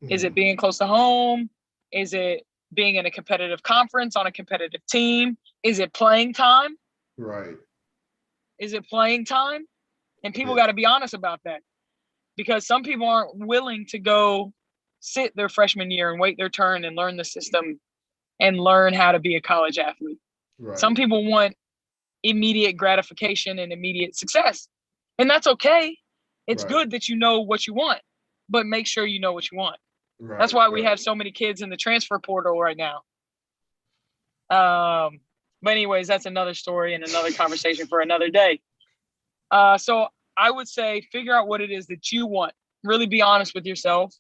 [SPEAKER 2] Is it being close to home? Is it being in a competitive conference on a competitive team? Is it playing time?
[SPEAKER 1] Right.
[SPEAKER 2] Is it playing time? And people got to be honest about that, because some people aren't willing to go sit their freshman year and wait their turn and learn the system and learn how to be a college athlete. Right. Some people want immediate gratification and immediate success, and that's okay. It's good that you know what you want, but make sure you know what you want. Right, that's why we have so many kids in the transfer portal right now. But anyways, that's another story and another conversation for another day. So I would say figure out what it is that you want. Really be honest with yourself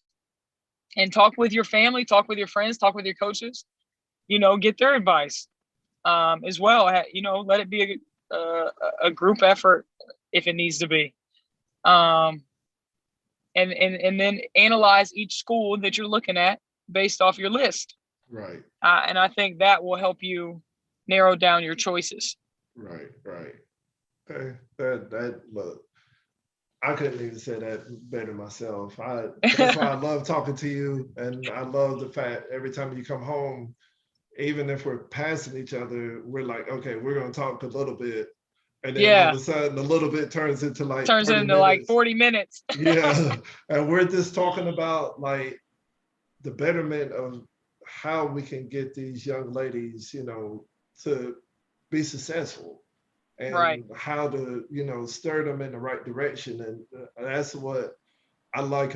[SPEAKER 2] and talk with your family, talk with your friends, talk with your coaches, get their advice as well. Let it be a group effort if it needs to be. And then analyze each school that you're looking at based off your list. Right. And I think that will help you narrow down your choices. Right.
[SPEAKER 1] Okay. That look, I couldn't even say that better myself. That's why I love talking to you, and I love the fact every time you come home, even if we're passing each other, we're like, okay, we're gonna talk a little bit. And then all of a sudden, a little bit turns into like
[SPEAKER 2] 40 minutes.
[SPEAKER 1] Yeah, and we're just talking about like the betterment of how we can get these young ladies, to be successful, and how to, stir them in the right direction. And that's what I like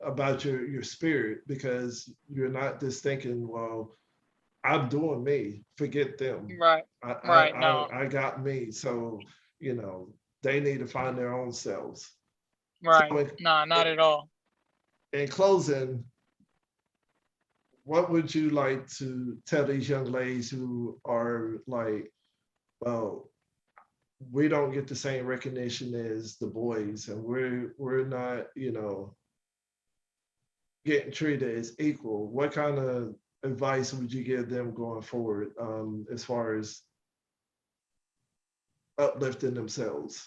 [SPEAKER 1] about your spirit, because you're not just thinking, well, I'm doing me, forget them.
[SPEAKER 2] Right.
[SPEAKER 1] I got me. So, they need to find their own selves.
[SPEAKER 2] Right. So not at all.
[SPEAKER 1] In closing, what would you like to tell these young ladies who are like, well, we don't get the same recognition as the boys, and we're not, getting treated as equal? What kind of advice would you give them going forward, as far as uplifting themselves?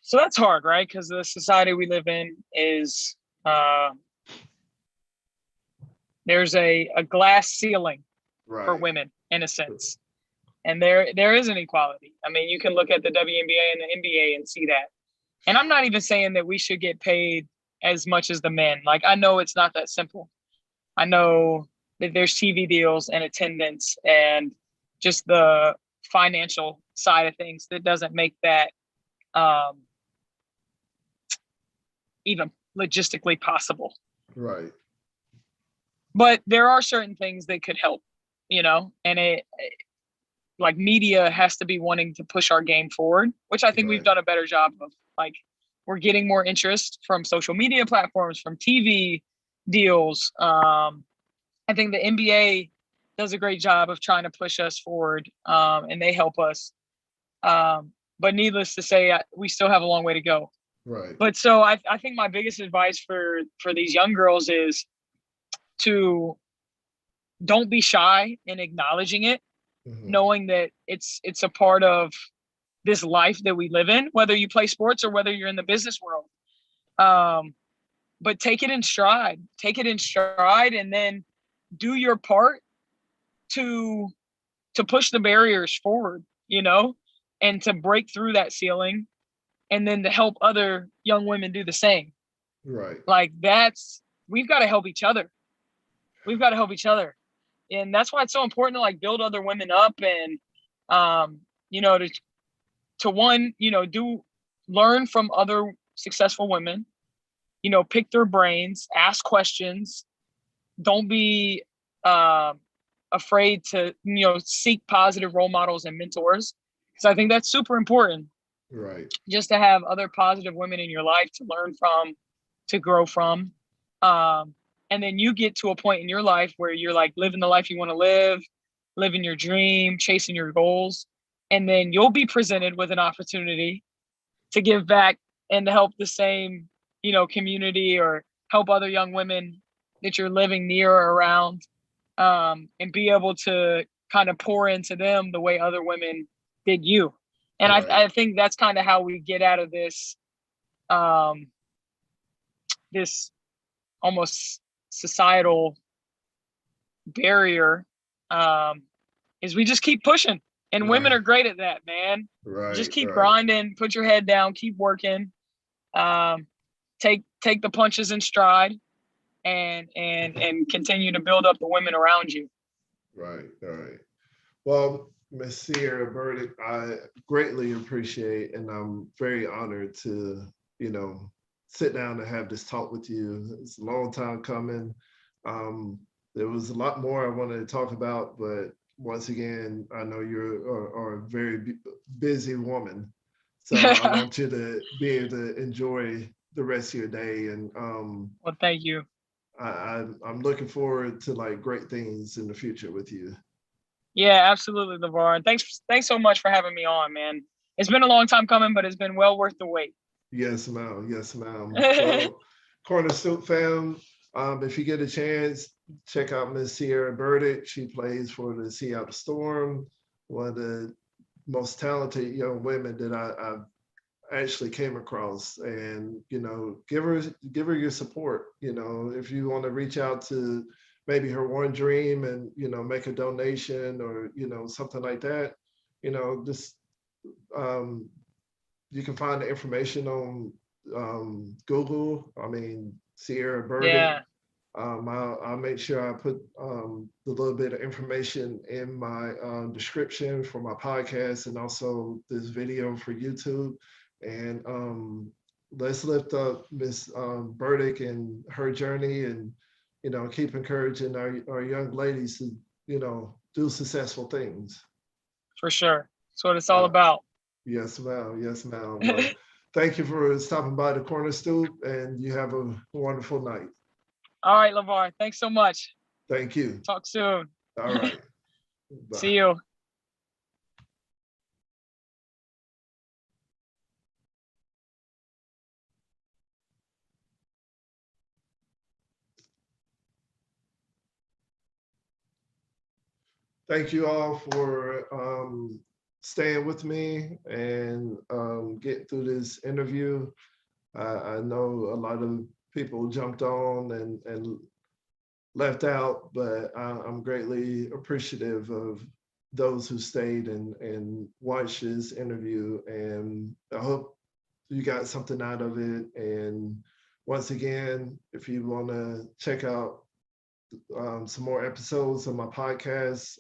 [SPEAKER 2] So that's hard, right? Because the society we live in is there's a glass ceiling for women, in a sense, and there is an equality. I mean, you can look at the WNBA and the NBA and see that. And I'm not even saying that we should get paid as much as the men. Like, I know it's not that simple. I know that there's TV deals and attendance and just the financial side of things that doesn't make that even logistically possible.
[SPEAKER 1] Right.
[SPEAKER 2] But there are certain things that could help, and it like media has to be wanting to push our game forward, which I think we've
[SPEAKER 1] Right.
[SPEAKER 2] done a better job of. Like, we're getting more interest from social media platforms, from TV deals. I think the NBA does a great job of trying to push us forward, and they help us. But needless to say, we still have a long way to go.
[SPEAKER 1] Right.
[SPEAKER 2] But so I think my biggest advice for these young girls is to don't be shy in acknowledging it, knowing that it's a part of this life that we live in, whether you play sports or whether you're in the business world. But take it in stride, and then do your part to push the barriers forward, and to break through that ceiling, and then to help other young women do the same.
[SPEAKER 1] Right.
[SPEAKER 2] Like, we've got to help each other. And that's why it's so important to like build other women up and, to one, learn from other successful women, pick their brains, ask questions. Don't be afraid to, seek positive role models and mentors. Because I think that's super important.
[SPEAKER 1] Right.
[SPEAKER 2] Just to have other positive women in your life to learn from, to grow from. And then you get to a point in your life where you're like living the life you want to live, living your dream, chasing your goals. And then you'll be presented with an opportunity to give back and to help the same, community, or help other young women that you're living near or around, and be able to kind of pour into them the way other women did you. And
[SPEAKER 1] Right.
[SPEAKER 2] I think that's kind of how we get out of this, this almost societal barrier, is we just keep pushing. And women
[SPEAKER 1] Right.
[SPEAKER 2] are great at that, man.
[SPEAKER 1] Right.
[SPEAKER 2] Just keep
[SPEAKER 1] Right.
[SPEAKER 2] grinding, put your head down, keep working, take the punches in stride, and continue to build up the women around you.
[SPEAKER 1] Right. Right. Well, Miss Cierra Burdick, I greatly appreciate, and I'm very honored to, sit down and have this talk with you. It's a long time coming. There was a lot more I wanted to talk about, but once again, I know are a very busy woman, so I want you to be able to enjoy the rest of your day. And
[SPEAKER 2] Well, thank you.
[SPEAKER 1] I'm looking forward to like great things in the future with you.
[SPEAKER 2] Yeah, absolutely, LeVar. Thanks so much for having me on, man. It's been a long time coming, but it's been well worth the wait.
[SPEAKER 1] Yes, ma'am. Yes, ma'am. Well, Corner Soup fam, if you get a chance, check out Miss Cierra Burdick. She plays for the Seattle Storm, one of the most talented young women that I've actually came across. And give her your support. If you want to reach out to maybe her one dream and make a donation or something like that, just you can find the information on Google. I mean, Cierra Burdick.
[SPEAKER 2] Yeah.
[SPEAKER 1] I'll make sure I put the little bit of information in my description for my podcast and also this video for YouTube. And let's lift up Miss Burdick and her journey, and keep encouraging our young ladies to do successful things.
[SPEAKER 2] For sure. That's what it's all about.
[SPEAKER 1] Yes, ma'am. Yes, ma'am. Well, thank you for stopping by the Corner Stoop, and you have a wonderful night.
[SPEAKER 2] All right, LeVar. Thanks so much.
[SPEAKER 1] Thank you.
[SPEAKER 2] Talk soon.
[SPEAKER 1] All right. Bye.
[SPEAKER 2] See you.
[SPEAKER 1] Thank you all for staying with me and getting through this interview. I know a lot of people jumped on and left out, but I'm greatly appreciative of those who stayed and watched this interview. And I hope you got something out of it. And once again, if you want to check out some more episodes of my podcast,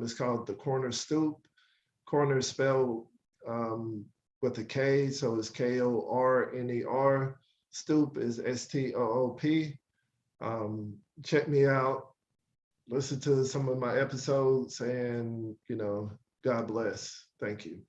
[SPEAKER 1] it's called The Corner Stoop. Corner spelled with a K, so it's Korner. Stoop is Stoop. Check me out, listen to some of my episodes, and God bless. Thank you.